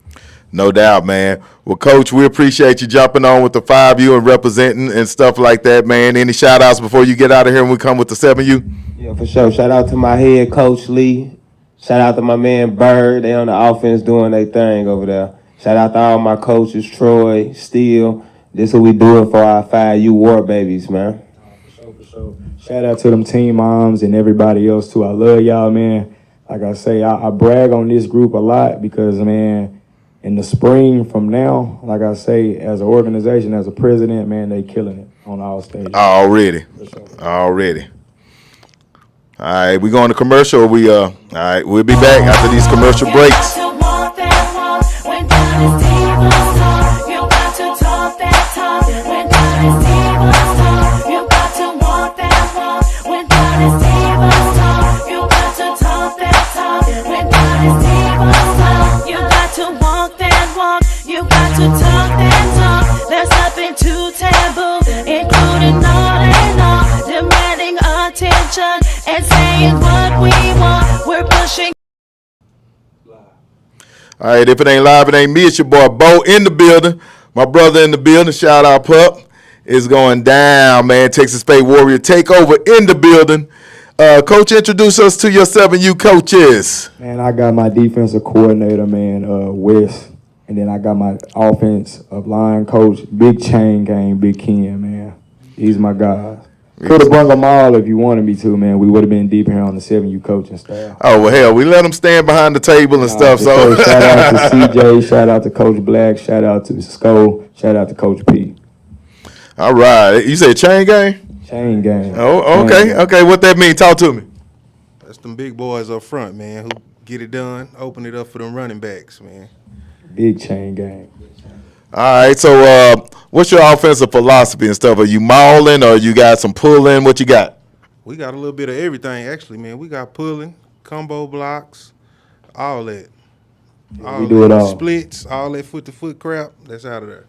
[SPEAKER 1] No doubt, man. Well, Coach, we appreciate you jumping on with the 5U and representing and stuff like that, man. Any shout-outs before you get out of here and we come with the 7U?
[SPEAKER 14] Yeah, for sure. Shout out to my head coach, Lee. Shout out to my man Bird. They on the offense doing their thing over there. Shout out to all my coaches, Troy, Steele. This is what we doing for our 5U war babies, man.
[SPEAKER 13] For sure. Shout out to them team moms and everybody else, too. I love y'all, man. Like I say, I brag on this group a lot because, man, in the spring from now, like I say, as an organization, as a president, man, they killing it on all stages.
[SPEAKER 1] Already.
[SPEAKER 13] Sure.
[SPEAKER 1] Already. All right, we going to commercial. All right, we'll be back after these commercial breaks.
[SPEAKER 6] And saying what we want, we're pushing.
[SPEAKER 1] All right, if it ain't live, it ain't me. It's your boy Bo in the building. My brother in the building. Shout out, Pup. is going down, man. Texas State Warrior takeover in the building. Coach, introduce us to your 7U coaches.
[SPEAKER 13] Man, I got my defensive coordinator, man, Wes. And then I got my offensive line coach, Big Chain Gang, Big Ken, man. He's my guy. Could have brought them all if you wanted me to, man. We would have been deep here on the 7U coaching staff.
[SPEAKER 1] Oh, well, hell, we let them stand behind the table and stuff. So
[SPEAKER 13] shout out to CJ, shout out to Coach Black, shout out to Sko, shout out to Coach P.
[SPEAKER 1] All right. You said Chain Gang?
[SPEAKER 13] Chain Gang.
[SPEAKER 1] Oh, okay.
[SPEAKER 13] Chain gang.
[SPEAKER 1] Okay, what that mean? Talk to me.
[SPEAKER 5] That's them big boys up front, man, who get it done, open it up for them running backs, man.
[SPEAKER 13] Big Chain Gang.
[SPEAKER 1] All right, so what's your offensive philosophy and stuff? Are you mauling or you got some pulling? What you got?
[SPEAKER 5] We got a little bit of everything, actually, man. We got pulling, combo blocks, all that.
[SPEAKER 13] We do it all.
[SPEAKER 5] Splits, all that foot-to-foot crap, that's out of there.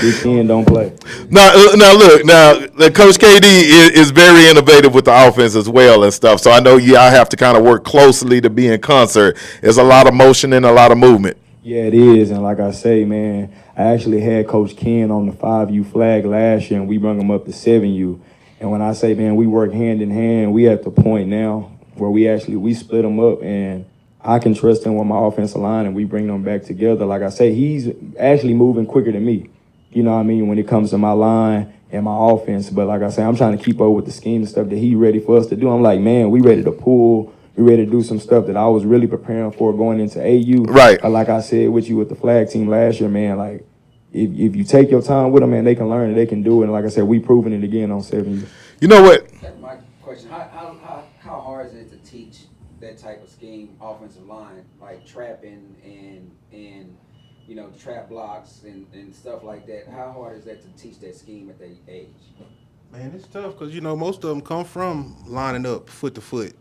[SPEAKER 13] Big Ken don't play.
[SPEAKER 1] Now look, Coach KD is very innovative with the offense as well and stuff. So I know y'all have to kind of work closely to be in concert. There's a lot of motion and a lot of movement.
[SPEAKER 13] Yeah, it is. And like I say, man, I actually had Coach Ken on the 5U flag last year, and we brought him up to 7U. And when I say, man, we work hand in hand, we at the point now where we split them up, and I can trust him with my offensive line, and we bring them back together. Like I say, he's actually moving quicker than me. You know what I mean, when it comes to my line and my offense. But like I say, I'm trying to keep up with the scheme and stuff that he ready for us to do. I'm like, man, we ready to pull. We ready to do some stuff that I was really preparing for going into AU.
[SPEAKER 1] Right.
[SPEAKER 13] Like I said with you with the flag team last year, man, like if you take your time with them, man, they can learn it, they can do it. And like I said, we proving it again on 7U.
[SPEAKER 1] You know what?
[SPEAKER 2] That's my question. How hard is it to teach that type of scheme, offensive line, like trapping and you know, trap blocks and stuff like that? How hard is that to teach that scheme at that age?
[SPEAKER 5] Man, it's tough because, you know, most of them come from lining up foot to foot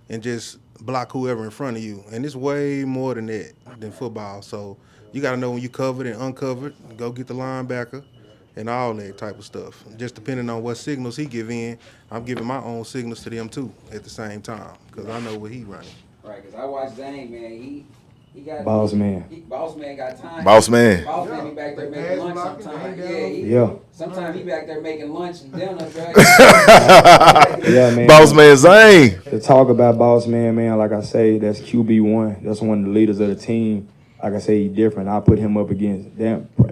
[SPEAKER 5] and just block whoever in front of you. And it's way more than that, than football. So you got to know when you covered and uncovered, go get the linebacker and all that type of stuff. Just depending on what signals he give in, I'm giving my own signals to them too at the same time because I know what he running.
[SPEAKER 2] Right, because I watched Zane, man. He got
[SPEAKER 13] Boss man.
[SPEAKER 2] Boss man got time.
[SPEAKER 1] Boss man.
[SPEAKER 2] Boss man be back there making lunch sometimes.
[SPEAKER 13] Yeah.
[SPEAKER 2] Sometimes he back there making lunch and dinner, right?
[SPEAKER 13] Yeah, man.
[SPEAKER 1] Boss man Zane.
[SPEAKER 13] To talk about boss man, like I say, that's QB1. That's one of the leaders of the team. Like I say, he's different. I put him up against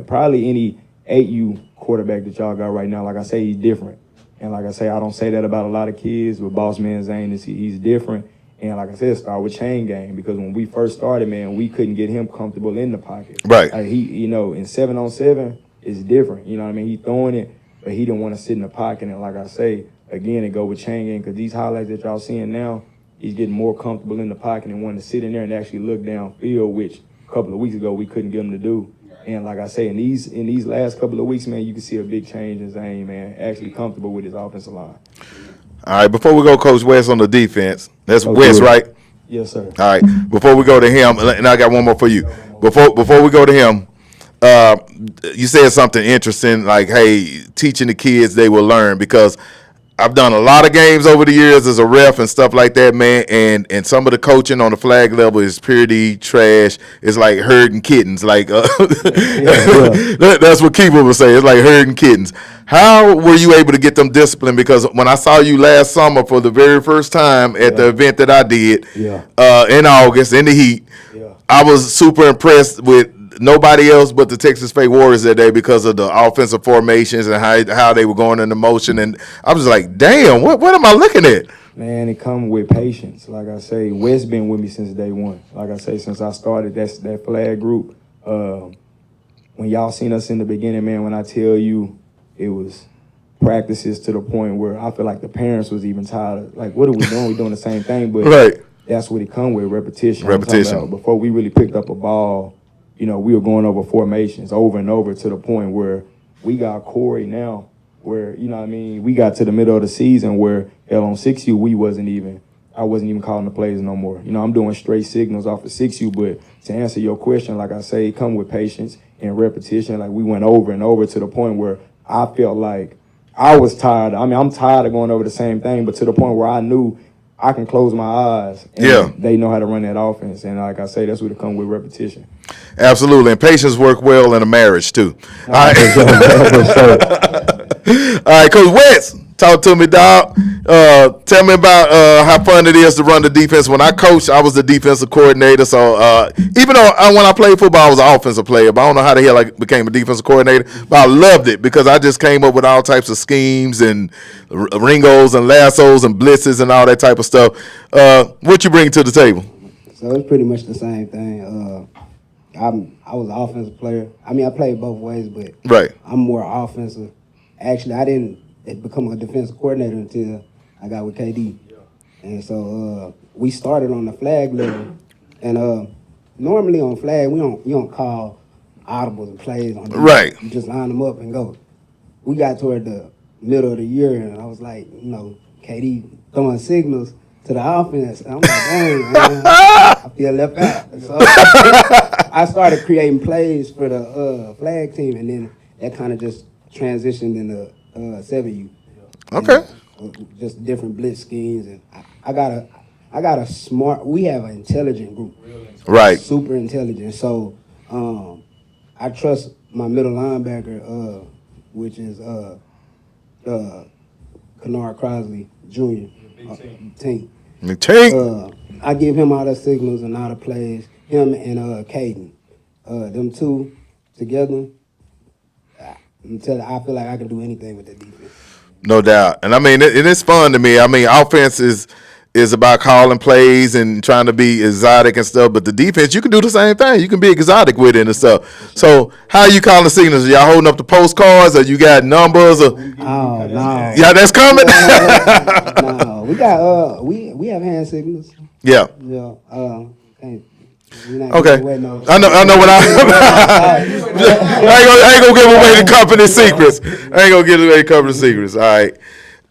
[SPEAKER 13] probably any 8U quarterback that y'all got right now. Like I say, he's different. And like I say, I don't say that about a lot of kids, but boss man Zane, he's different. And like I said, start with Chain Gang, because when we first started, man, we couldn't get him comfortable in the pocket.
[SPEAKER 1] Right.
[SPEAKER 13] Like he, you know, in 7-on-7 is different. You know what I mean? He throwing it, but he didn't want to sit in the pocket. And like I say, again, it go with Chain Gang, because these highlights that y'all seeing now, he's getting more comfortable in the pocket and wanting to sit in there and actually look downfield, which a couple of weeks ago we couldn't get him to do. And like I say, in these last couple of weeks, man, you can see a big change in Zane, man, actually comfortable with his offensive line.
[SPEAKER 1] All right, before we go, Coach West on the defense. That's West, right?
[SPEAKER 13] Yes, sir.
[SPEAKER 1] All right, before we go to him, and I got one more for you. Before we go to him, you said something interesting, like, hey, teaching the kids they will learn, because I've done a lot of games over the years as a ref and stuff like that, man, and some of the coaching on the flag level is purity trash. It's like herding kittens. Like that's what Keeper would say. It's like herding kittens. How were you able to get them disciplined? Because when I saw you last summer for the very first time at the event that I did in August in the heat, I was super impressed with nobody else but the Texas State Warriors that day because of the offensive formations and how they were going into motion. And I was like, damn, what am I looking at?
[SPEAKER 13] Man, it come with patience. Like I say, Wes been with me since day one. Like I say, since I started that flag group. When y'all seen us in the beginning, man, when I tell you it was practices to the point where I feel like the parents was even tired of, like, what are we doing? We're doing the same thing. But that's what it come with, repetition.
[SPEAKER 1] Repetition.
[SPEAKER 13] Before we really picked up a ball, you know, we were going over formations over and over to the point where we got Corey now, where, you know what I mean, we got to the middle of the season where hell on 6U, I wasn't even calling the plays no more. You know, I'm doing straight signals off of 6U, but to answer your question, like I say, it come with patience and repetition. Like we went over and over to the point where I felt like I was tired. I mean, I'm tired of going over the same thing, but to the point where I knew I can close my eyes and they know how to run that offense. And like I say, that's what it comes with repetition.
[SPEAKER 1] Absolutely, and patience work well in a marriage too. All right, all right, Coach Wentz, talk to me, dog. Tell me about how fun it is to run the defense. When I coached, I was the defensive coordinator. So even though when I played football, I was an offensive player, but I don't know how the hell I became a defensive coordinator. But I loved it because I just came up with all types of schemes and ringos and lassos and blitzes and all that type of stuff. What you bring to the table?
[SPEAKER 15] So it's pretty much the same thing. I was an offensive player. I mean, I played both ways, but
[SPEAKER 1] right.
[SPEAKER 15] I'm more offensive. Actually, I didn't become a defensive coordinator until I got with KD. And so we started on the flag level. And normally on flag, you don't call audibles and plays on defense.
[SPEAKER 1] Right.
[SPEAKER 15] You just line them up and go. We got toward the middle of the year, and I was like, KD throwing signals to the offense. And I'm like, dang, man, I feel left out. So I started creating plays for the flag team, and then that kind of just transitioned into 7U.
[SPEAKER 1] Okay.
[SPEAKER 15] And, just different blitz schemes, and I got a smart. We have an intelligent group.
[SPEAKER 1] Right.
[SPEAKER 15] Super intelligent. So I trust my middle linebacker, which is Kennard Crosley Jr. Tank. I give him all the signals and all the plays. Him and Caden. Them two together, I feel like I can do anything with the defense.
[SPEAKER 1] No doubt. And I mean, it is fun to me. I mean, offense is about calling plays and trying to be exotic and stuff, but the defense, you can do the same thing. You can be exotic with it and stuff. So how are you calling the signals? Are y'all holding up the postcards, or you got numbers? Or?
[SPEAKER 15] Oh, no.
[SPEAKER 1] Yeah, that's coming?
[SPEAKER 15] No, we got, we have hand signals.
[SPEAKER 1] Yeah.
[SPEAKER 15] Yeah.
[SPEAKER 1] Okay. I know what I ain't gonna give away the company secrets. I ain't gonna give away the company secrets. All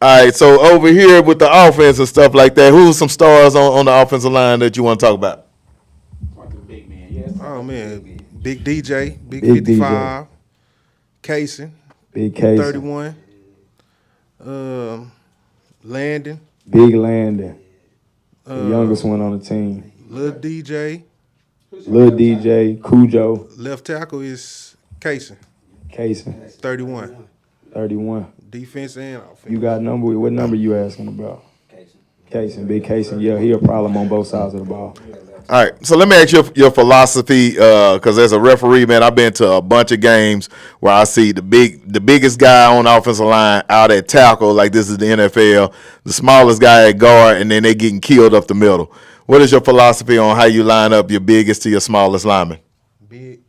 [SPEAKER 1] right. So over here with the offense and stuff like that, who's some stars on the offensive line that you want to talk about?
[SPEAKER 5] Oh man, Big DJ, Big 55, Casey,
[SPEAKER 13] Big Casey,
[SPEAKER 5] 31, Landon,
[SPEAKER 13] Big Landon, the youngest one on the team.
[SPEAKER 5] Lil
[SPEAKER 13] DJ, Cujo.
[SPEAKER 5] Left tackle is Casey. 31. Defense and offense.
[SPEAKER 13] You got number? What number you asking about? Casey, Big Casey. Yeah, he a problem on both sides of the ball.
[SPEAKER 1] All right, so let me ask you your philosophy, because as a referee, man, I've been to a bunch of games where I see the biggest guy on the offensive line out at tackle, like this is the NFL, the smallest guy at guard, and then they getting killed up the middle. What is your philosophy on how you line up your biggest to your smallest lineman?
[SPEAKER 5] Big.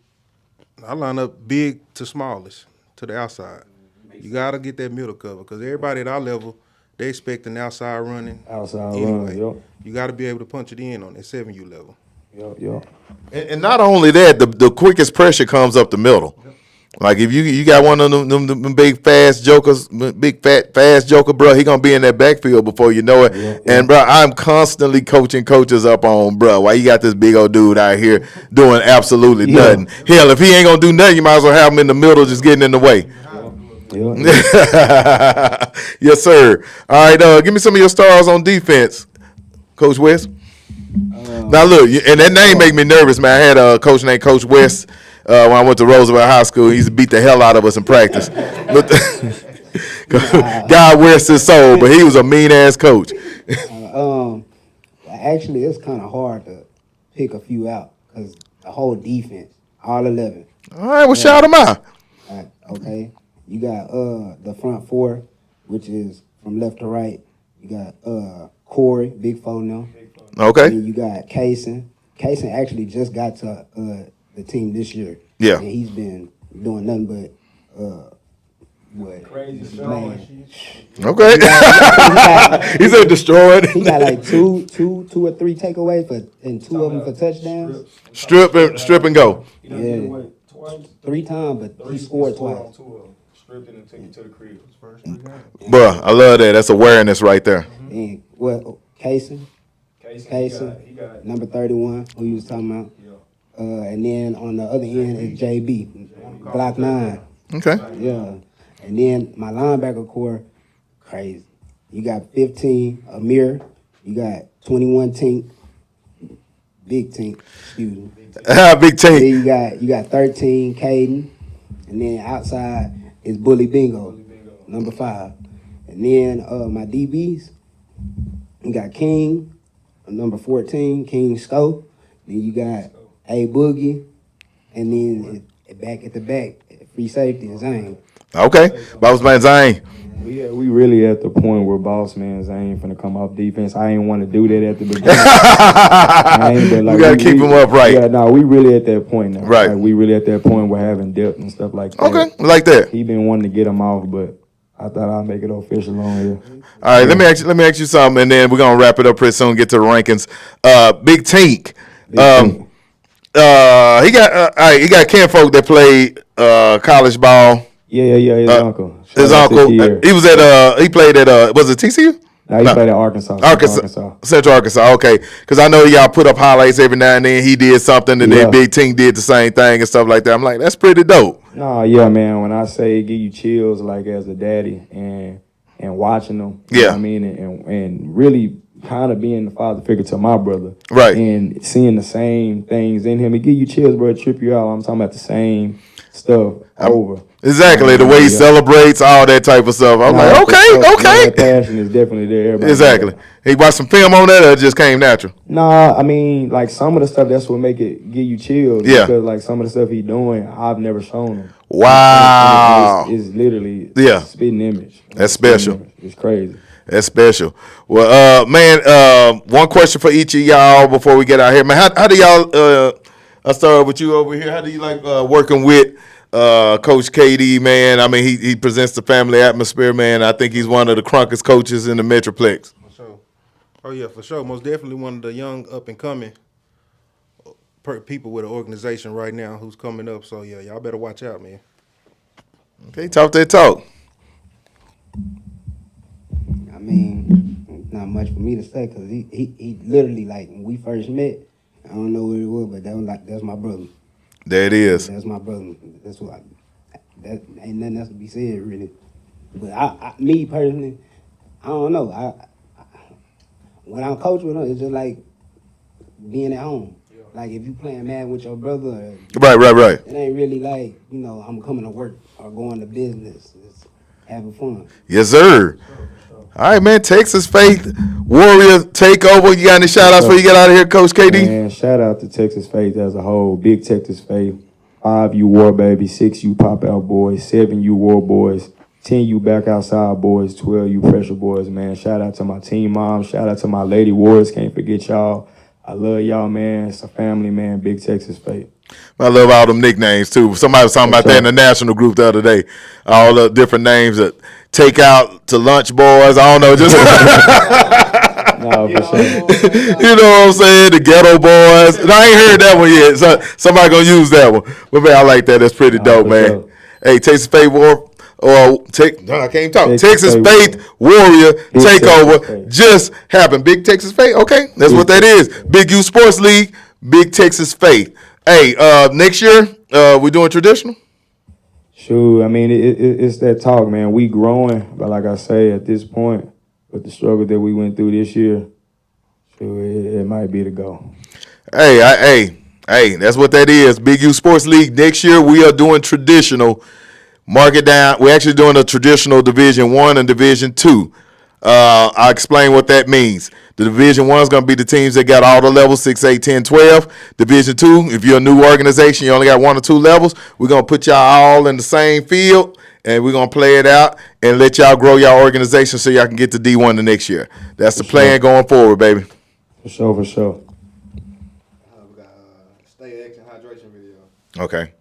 [SPEAKER 5] I line up big to smallest to the outside. You got to get that middle cover because everybody at our level, they expect an outside running.
[SPEAKER 13] Yep.
[SPEAKER 5] You got to be able to punch it in on that 7U level.
[SPEAKER 13] Yep.
[SPEAKER 1] And not only that, the quickest pressure comes up the middle. Like if you got one of them big fast jokers, big fat fast joker, bro, he gonna be in that backfield before you know it. Yeah. And bro, I'm constantly coaching coaches up on, bro, why you got this big old dude out here doing absolutely nothing? Hell, if he ain't gonna do nothing, you might as well have him in the middle, just getting in the way. Yes, sir. All right, give me some of your stars on defense, Coach West. Now look, and that name make me nervous, man. I had a coach named Coach West. When I went to Roosevelt High School, he used to beat the hell out of us in practice. God rest his soul, but he was a mean-ass coach.
[SPEAKER 15] Actually, it's kind of hard to pick a few out because the whole defense, all 11.
[SPEAKER 1] All right, well, shout them out.
[SPEAKER 15] Okay. You got the front four, which is from left to right. You got Corey, Big 4 now.
[SPEAKER 1] Okay.
[SPEAKER 15] And you got Kaysen. Kaysen actually just got to the team this year.
[SPEAKER 1] Yeah.
[SPEAKER 15] And he's been doing nothing but
[SPEAKER 13] crazy
[SPEAKER 15] man.
[SPEAKER 1] Okay. He said destroyed.
[SPEAKER 15] He got like two or three takeaways and 2 of them for touchdowns.
[SPEAKER 1] Strip and go.
[SPEAKER 15] Yeah. 3 times, but he scored twice.
[SPEAKER 13] Stripped it and took it to the crib.
[SPEAKER 1] Bruh, I love that. That's awareness right there.
[SPEAKER 15] And Kaysen, number 31, who you was talking about. And then on the other end is JB, block 9.
[SPEAKER 1] Okay.
[SPEAKER 15] Yeah. And then my linebacker core, crazy. You got 15, Amir. You got 21, Tink. Big Tink. Excuse me.
[SPEAKER 1] Big Tink.
[SPEAKER 15] Then you got 13, Caden, and then outside is Bully Bingo, number 5. And then my DBs, you got King, number 14, King Scope. Then you got A Boogie, and then back at the back, free safety is Zane.
[SPEAKER 1] Okay, Boss Man Zane.
[SPEAKER 13] Yeah, we really at the point where Boss Man Zane finna come off defense. I ain't want to do that at the beginning.
[SPEAKER 1] You gotta keep him upright.
[SPEAKER 13] Yeah, no, we really at that point now.
[SPEAKER 1] Right.
[SPEAKER 13] Like, we really at that point where having depth and stuff like that.
[SPEAKER 1] Okay, like that.
[SPEAKER 13] He been wanting to get him off, but I thought I'd make it official on here.
[SPEAKER 1] All right, let me ask you something, and then we're gonna wrap it up pretty soon. Get to the rankings. Big Tink. He got kinfolk that played college ball.
[SPEAKER 13] Yeah, his uncle.
[SPEAKER 1] His uncle. He was at he played at was it TCU?
[SPEAKER 13] No, he played at Arkansas.
[SPEAKER 1] Central Arkansas. Okay, because I know y'all put up highlights every now and then. He did something, and then Big Tink did the same thing and stuff like that. I'm like, that's pretty dope.
[SPEAKER 13] No, yeah, man. When I say give you chills, like as a daddy and watching them, you know what I mean, and really kind of being the father figure to my brother,
[SPEAKER 1] right,
[SPEAKER 13] and seeing the same things in him, it give you chills, bro. It trip you out. I'm talking about the same stuff over.
[SPEAKER 1] Exactly, the way he celebrates, all that type of stuff. I'm like, okay.
[SPEAKER 13] That passion is definitely there. Everybody
[SPEAKER 1] exactly. He watched some film on that, or it just came natural?
[SPEAKER 13] Nah, I mean, like some of the stuff, that's what make it give you chills.
[SPEAKER 1] Yeah.
[SPEAKER 13] Because like some of the stuff he doing, I've never shown him.
[SPEAKER 1] Wow.
[SPEAKER 13] It's literally spitting image.
[SPEAKER 1] That's special.
[SPEAKER 13] It's crazy.
[SPEAKER 1] That's special. Well, man, one question for each of y'all before we get out here, man. How do y'all? I'll start with you over here. How do you like working with Coach KD, man? I mean, he presents the family atmosphere, man. I think he's one of the crunkest coaches in the Metroplex.
[SPEAKER 5] For sure. Oh yeah, for sure. Most definitely one of the young up and coming people with an organization right now who's coming up. So yeah, y'all better watch out, man.
[SPEAKER 1] Okay, talk that talk.
[SPEAKER 15] I mean, not much for me to say because he literally, like, when we first met, I don't know where it was, but that's my brother.
[SPEAKER 1] There it is.
[SPEAKER 15] That's my brother. That's what. That ain't nothing else to be said, really. But me personally, I don't know. When I'm coaching with him, it's just like being at home. Like if you playing mad with your brother,
[SPEAKER 1] right.
[SPEAKER 15] It ain't really like, I'm coming to work or going to business. It's having fun.
[SPEAKER 1] Yes, sir. All right, man. Texas Faith Warrior Takeover. You got any shout-outs before you get out of here, Coach KD?
[SPEAKER 13] Man, shout out to Texas Faith as a whole. Big Texas Faith. 5 you War Baby, 6 you Pop Out Boys, 7 you War Boys, 10 you Back Outside Boys, 12 you Pressure Boys, man. Shout out to my team mom. Shout out to my Lady Warriors. Can't forget y'all. I love y'all, man. It's a family, man. Big Texas Faith.
[SPEAKER 1] I love all them nicknames, too. Somebody was talking about that in the national group the other day. All the different names that take out to lunch boys. I don't know. Just
[SPEAKER 13] no, for sure.
[SPEAKER 1] You know what I'm saying? The ghetto boys. And I ain't heard that one yet. So somebody going to use that one. But, man, I like that. That's pretty dope, man. Sure. Hey, Texas Faith I can't talk. Texas Faith Warrior Takeover just happened. Big Texas Faith. Okay, that's what that is. Big U Sports League, Big Texas Faith. Hey, next year, we doing traditional?
[SPEAKER 13] Sure. I mean, it's that talk, man. We growing, but like I say, at this point, with the struggle that we went through this year, sure, it might be the go.
[SPEAKER 1] Hey, that's what that is. Big U Sports League. Next year, we are doing traditional. Mark it down. We're actually doing a traditional Division 1 and Division 2. I'll explain what that means. The Division 1 is going to be the teams that got all the levels, 6, 8, 10, 12. Division 2, if you're a new organization, you only got 1 or 2 levels, we're going to put y'all all in the same field, and we're going to play it out and let y'all grow y'all organization so y'all can get to D1 the next year. That's the plan going forward, baby.
[SPEAKER 13] For sure.
[SPEAKER 9] We got Stay Action Hydration video.
[SPEAKER 1] Okay.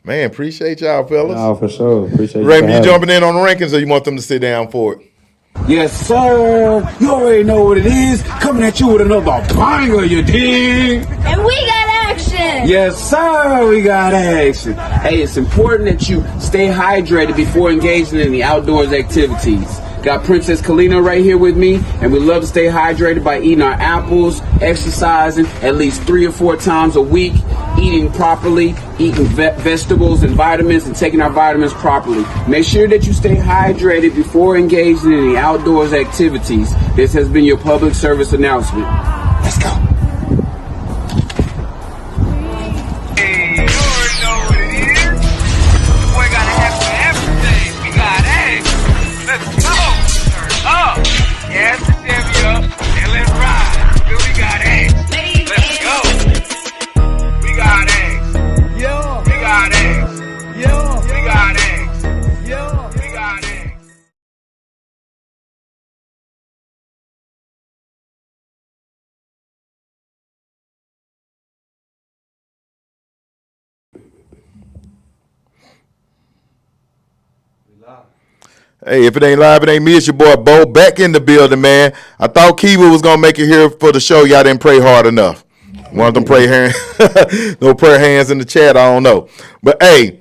[SPEAKER 1] Man, appreciate y'all, fellas.
[SPEAKER 13] No, for sure. Appreciate
[SPEAKER 1] Raymond, you jumping in on the rankings, or you want them to sit down for it?
[SPEAKER 16] Yes, sir. You already know what it is. Coming at you with another banger, you dig?
[SPEAKER 6] And we got action.
[SPEAKER 16] Yes, sir. We got action. Hey, it's important that you stay hydrated before engaging in the outdoors activities. Got Princess Kalina right here with me, and we love to stay hydrated by eating our apples, exercising at least 3 or 4 times a week, eating properly, eating vegetables and vitamins, and taking our vitamins properly. Make sure that you stay hydrated before engaging in the outdoors activities. This has been your public service announcement. Let's go.
[SPEAKER 1] Hey, if it ain't live, it ain't me. It's your boy Bo back in the building, man. I thought Kiva was gonna make it here for the show. Y'all didn't pray hard enough. One of them pray hands, no prayer hands in the chat. I don't know, but hey,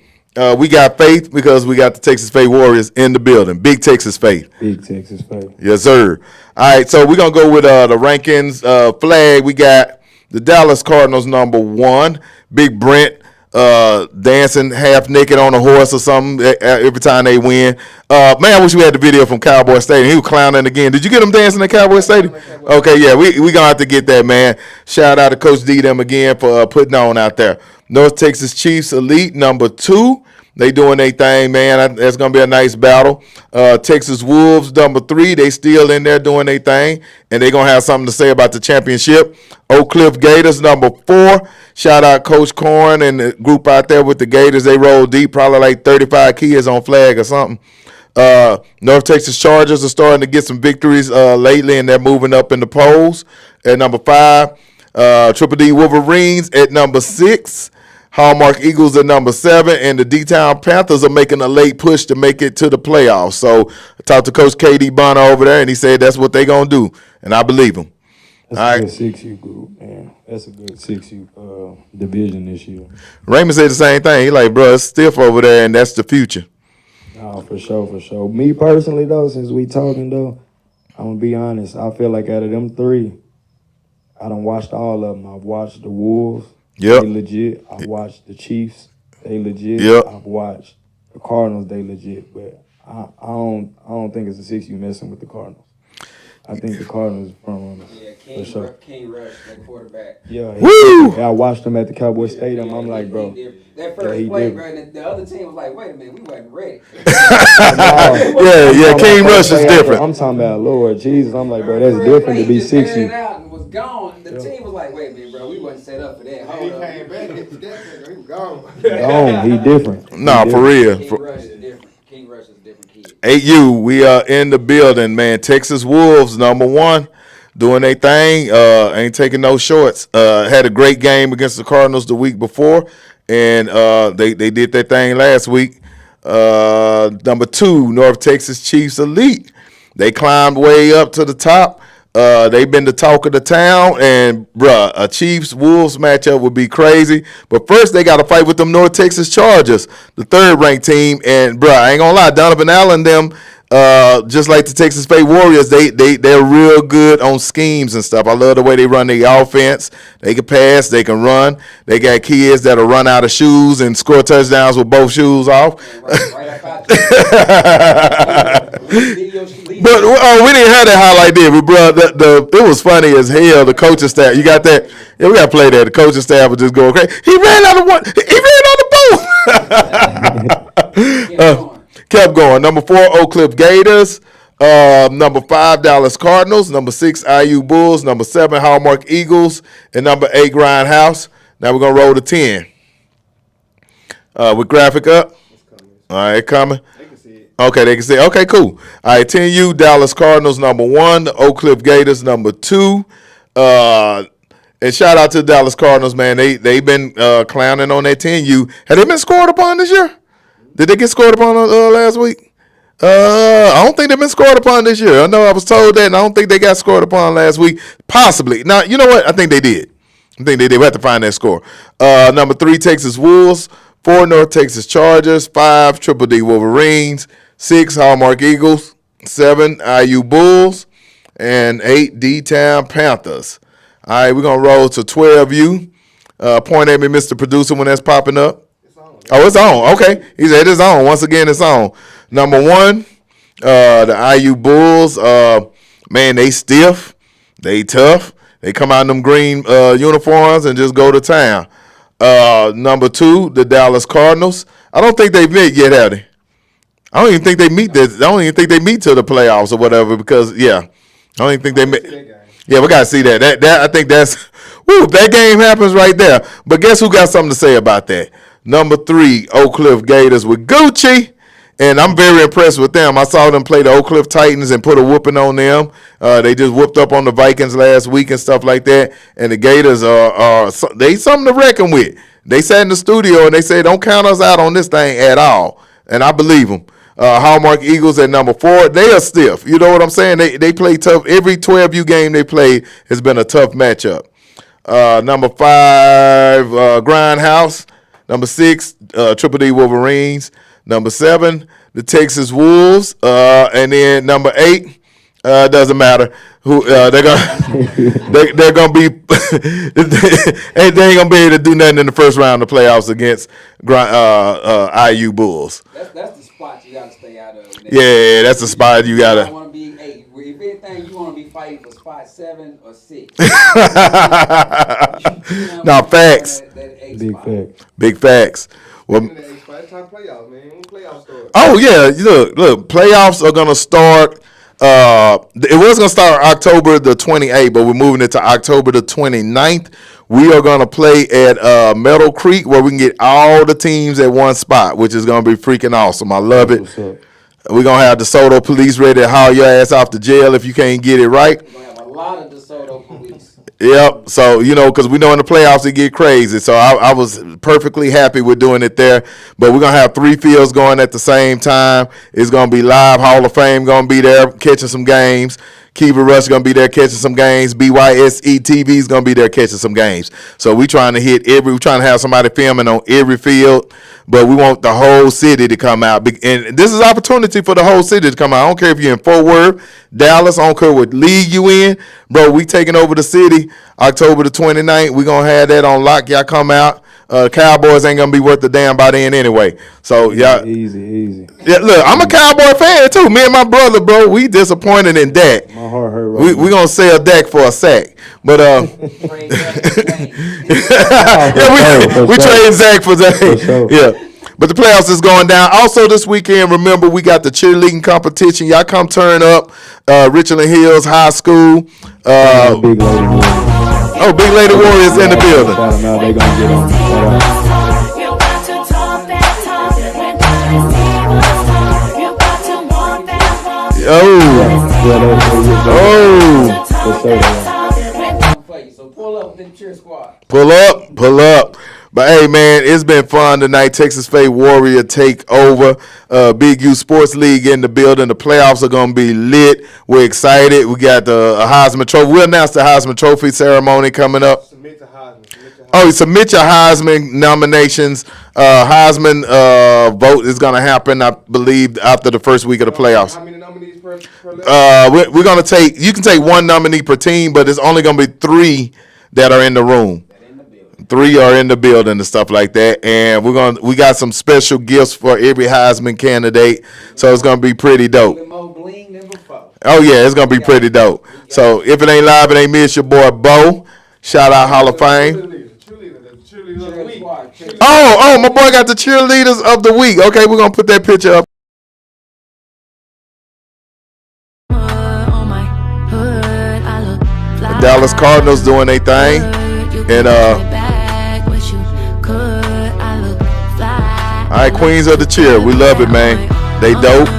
[SPEAKER 1] we got faith because we got the Texas Faith Warriors in the building. Big Texas Faith.
[SPEAKER 13] Big Texas Faith.
[SPEAKER 1] Yes, sir. All right, so we're gonna go with the rankings. Flag. We got the Dallas Cardinals #1. Big Brent. Dancing half naked on a horse or something every time they win. Man, I wish we had the video from Cowboy Stadium. He was clowning again. Did you get him dancing at Cowboy Stadium? Okay, yeah, we gonna have to get that, man. Shout out to Coach D them again for putting on out there. North Texas Chiefs Elite #2. They doing their thing, man. That's going to be a nice battle. Texas Wolves #3. They still in there doing their thing, and they're going to have something to say about the championship. Oak Cliff Gators #4. Shout out Coach Corn and the group out there with the Gators. They roll deep, probably like 35 kids on flag or something. North Texas Chargers are starting to get some victories lately, and they're moving up in the polls. At #5, Triple D Wolverines at #6. Hallmark Eagles at #7, and the D-Town Panthers are making a late push to make it to the playoffs. So I talked to Coach KD Bonner over there, and he said that's what they're going to do, and I believe him.
[SPEAKER 13] That's a good 6U group, man. That's a good 6U division this year.
[SPEAKER 1] Raymond said the same thing. He like, bro, it's stiff over there, and that's the future.
[SPEAKER 13] No, for sure, for sure. Me personally, though, since we talking, though, I'm going to be honest. I feel like out of them three, I done watched all of them. I've watched the Wolves.
[SPEAKER 1] Yep.
[SPEAKER 13] They legit. I've watched the Chiefs. They legit.
[SPEAKER 1] Yep.
[SPEAKER 13] I've watched the Cardinals. They legit. But I don't think it's a 6U messing with the Cardinals. I think the Cardinals front runners.
[SPEAKER 2] Yeah,
[SPEAKER 13] for sure.
[SPEAKER 2] King Rush, that quarterback.
[SPEAKER 13] Yeah.
[SPEAKER 1] Woo!
[SPEAKER 13] I watched him at the Cowboy Stadium. I'm like, bro.
[SPEAKER 2] That first play, bro, and the other team was like, wait a minute, we wasn't ready.
[SPEAKER 1] Yeah, King Rush is different.
[SPEAKER 13] I'm talking about Lord Jesus. I'm like, bro, that's different to be 6U.
[SPEAKER 2] Out and was gone. The team was like, wait a minute, bro, we wasn't set up for that. Hold up.
[SPEAKER 9] He came back after that, he was gone.
[SPEAKER 13] He different.
[SPEAKER 1] Nah, for real.
[SPEAKER 2] King Rush is different. King Rush is a different kid.
[SPEAKER 1] 8U, we are in the building, man. Texas Wolves #1, doing their thing. Ain't taking no shorts. Had a great game against the Cardinals the week before, and they did their thing last week. #2, North Texas Chiefs Elite. They climbed way up to the top. They've been the talk of the town, and bruh, a Chiefs-Wolves matchup would be crazy. But first, they got to fight with them North Texas Chargers, the third-ranked team. And bruh, I ain't gonna lie, Donovan Allen, them, just like the Texas Faith Warriors, they're real good on schemes and stuff. I love the way they run their offense. They can pass, they can run. They got kids that'll run out of shoes and score touchdowns with both shoes off. But we didn't have that highlight, did we, bro? It was funny as hell. The coaching staff, you got that? Yeah, we got to play that. The coaching staff was just going crazy. He ran out of one. He ran on the boat. Kept going. #4, Oak Cliff Gators. #5, Dallas Cardinals. #6, IU Bulls. #7, Hallmark Eagles. And #8, Grindhouse. Now we're going to roll to 10. With graphic up. All right, coming. Okay, they can see. Okay, cool. All right, 10U, Dallas Cardinals #1, Oak Cliff Gators #2. And shout out to the Dallas Cardinals, man. They've been clowning on that 10U. Have they been scored upon this year? Did they get scored upon last week? I don't think they've been scored upon this year. I know I was told that, and I don't think they got scored upon last week. Possibly. Now, you know what? I think they did. I think they did. We have to find that score. #3, Texas Wolves. 4, North Texas Chargers. 5, Triple D Wolverines. 6, Hallmark Eagles. 7, IU Bulls. And 8, D-Town Panthers. All right, we're going to roll to 12U. Point at me, Mr. Producer, when that's popping up. Oh, it's on. Okay. He said it's on. Once again, it's on. #1, the IU Bulls. Man, they stiff. They tough. They come out in them green uniforms and just go to town. #2, the Dallas Cardinals. I don't think they've met yet, have they? I don't even think they meet this. I don't even think they meet to the playoffs or whatever because, yeah. I don't even think they met. Yeah, we got to see that. That I think that's, woo, that game happens right there. But guess who got something to say about that? #3, Oak Cliff Gators with Gucci. And I'm very impressed with them. I saw them play the Oak Cliff Titans and put a whooping on them. They just whooped up on the Vikings last week and stuff like that. And the Gators they something to reckon with. They sat in the studio and they said, don't count us out on this thing at all. And I believe them. Hallmark Eagles at number 4. They are stiff. You know what I'm saying? They play tough. Every 12U game they played has been a tough matchup. Number 5, Grindhouse. Number 6, Triple D Wolverines. Number 7, the Texas Wolves. And then number 8, doesn't matter who they're gonna they're gonna be they ain't gonna be able to do nothing in the first round of the playoffs against IU Bulls.
[SPEAKER 2] That's the spot you gotta stay out of.
[SPEAKER 1] Yeah, that's the spot you gotta.
[SPEAKER 2] You want to be 8. If anything, you want to be fighting for spot 7 or 6.
[SPEAKER 1] No, facts. Big facts. Well, oh yeah, look, playoffs are gonna start. It was gonna start October the 28th, but we're moving it to October the 29th. We are gonna play at Meadow Creek, where we can get all the teams at one spot, which is gonna be freaking awesome. I love it. We're gonna have DeSoto police ready to haul your ass off to jail if you can't get it right.
[SPEAKER 2] We're gonna have a lot of DeSoto police.
[SPEAKER 1] Yep. So, because we know in the playoffs it get crazy. So I was perfectly happy with doing it there. But we're going to have 3 fields going at the same time. It's going to be live. Hall of Fame going to be there catching some games. Kiva Rush going to be there catching some games. BYSE TV is going to be there catching some games. So we're trying to have somebody filming on every field. But we want the whole city to come out. And this is opportunity for the whole city to come out. I don't care if you're in Fort Worth, Dallas, I don't care what league you in. Bro, we taking over the city October the 29th. We're going to have that on lock. Y'all come out. Cowboys ain't going to be worth a damn by then anyway. So, y'all.
[SPEAKER 13] Easy.
[SPEAKER 1] Yeah, look, I'm a Cowboy fan, too. Me and my brother, bro, we disappointed in Dak.
[SPEAKER 13] My heart hurt right
[SPEAKER 1] We going to sell Dak for a sack. But, yeah, we trade Zach for Zach. Yeah. But the playoffs is going down. Also this weekend, remember, we got the cheerleading competition. Y'all come turn up. Richland Hills High School. Big Lady Warriors in the building.
[SPEAKER 13] They gonna get on.
[SPEAKER 2] So pull up with the cheer squad.
[SPEAKER 1] Pull up. But hey, man, it's been fun tonight. Texas Faith Warrior take over. Big U Sports League in the building. The playoffs are going to be lit. We're excited. We got the Heisman Trophy. We'll announce the Heisman Trophy ceremony coming up. Submit your Heisman nominations. Heisman vote is going to happen, I believe, after the first week of the playoffs.
[SPEAKER 9] How many nominees per
[SPEAKER 1] We're going to you can take 1 nominee per team, but it's only going to be 3 that are in the room. 3 are in the building and stuff like that, and we got some special gifts for every Heisman candidate, so it's gonna be pretty dope. Oh yeah, it's gonna be pretty dope. So if it ain't live, it ain't me. It's your boy Bo. Shout out Hall of Fame. Oh, my boy got the cheerleaders of the week. Okay, we're gonna put that picture up. The Dallas Cardinals doing their thing, and all right, Queens of the Cheer. We love it, man. They dope.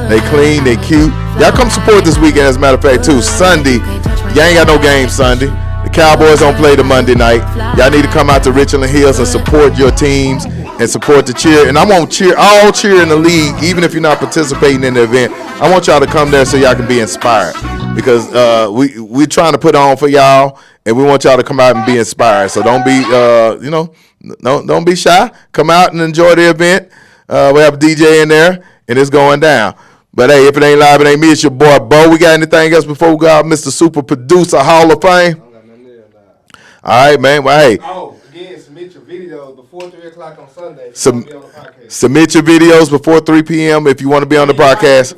[SPEAKER 1] They clean. They cute. Y'all come support this weekend, as a matter of fact, too. Sunday. Y'all ain't got no game Sunday. The Cowboys don't play the Monday night. Y'all need to come out to Richland Hills and support your teams and support the cheer. And I want all cheer in the league, even if you're not participating in the event. I want y'all to come there so y'all can be inspired. Because we're trying to put on for y'all, and we want y'all to come out and be inspired. So don't be, don't be shy. Come out and enjoy the event. We have a DJ in there, and it's going down. But hey, if it ain't live, it ain't me. It's your boy Bo. We got anything else before we go out, Mr. Super Producer Hall of Fame? All right, man. Well, hey.
[SPEAKER 9] Again, submit your videos before 3 o'clock on Sunday.
[SPEAKER 1] Submit your videos before 3 p.m. if you want to be on the broadcast.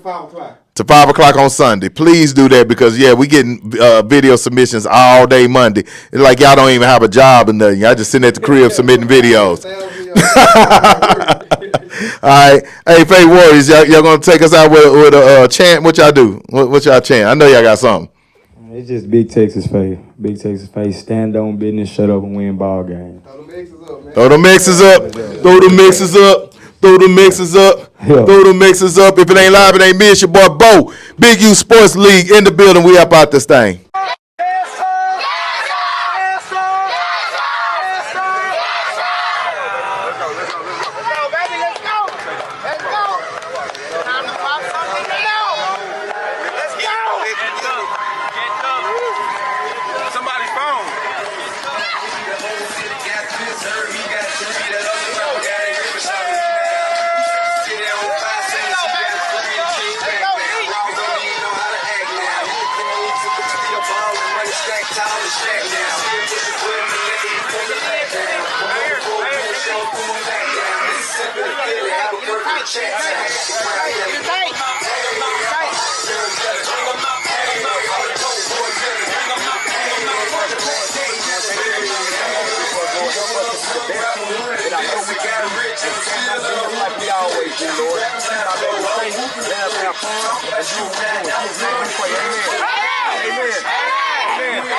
[SPEAKER 1] To 5 o'clock on Sunday. Please do that because, we getting video submissions all day Monday. It's like y'all don't even have a job or nothing. Y'all just sitting at the crib submitting videos. All right. Hey, Faith Warriors, y'all going to take us out with a chant? What y'all do? What y'all chant? I know y'all got something.
[SPEAKER 13] It's just Big Texas Faith. Big Texas Faith. Stand on business, shut up, and win ball games.
[SPEAKER 1] Throw the mixes up. Throw the mixes up. Throw the mixes up. Throw the mixes up. If it ain't live, it ain't me. It's your boy Bo. Big U Sports League in the building. We up out this thing.
[SPEAKER 11] Let's go. And I know we got rich like we always do, Lord. My baby say, let us have fun and do what we do. We pray, amen. Amen.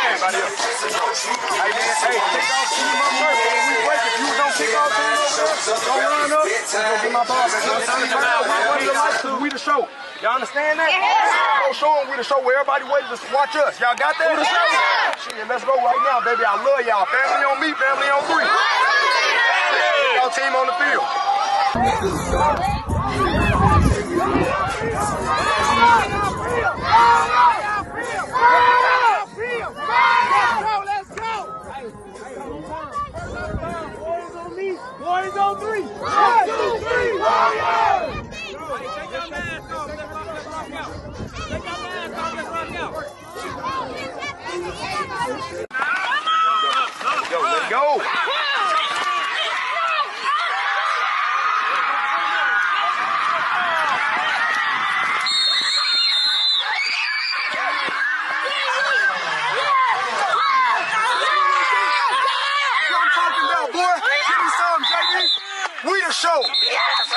[SPEAKER 11] Everybody else. Hey, man, hey, kick off to my shirt. We break if you don't kick off to me, don't run up. Go get my ball back. We the show. Y'all understand that? Go show them we the show where everybody waiting to watch us. Y'all got that? Shit, let's go right now, baby. I love y'all. Family on me, family on three. Y'all team on the field.
[SPEAKER 17] Let's go! Boys on three! 1, 2, 3, Warriors! Take your mask off, let's rock out. Take your mask off, let's rock out.
[SPEAKER 11] Let's go! We the show. Yes, sir.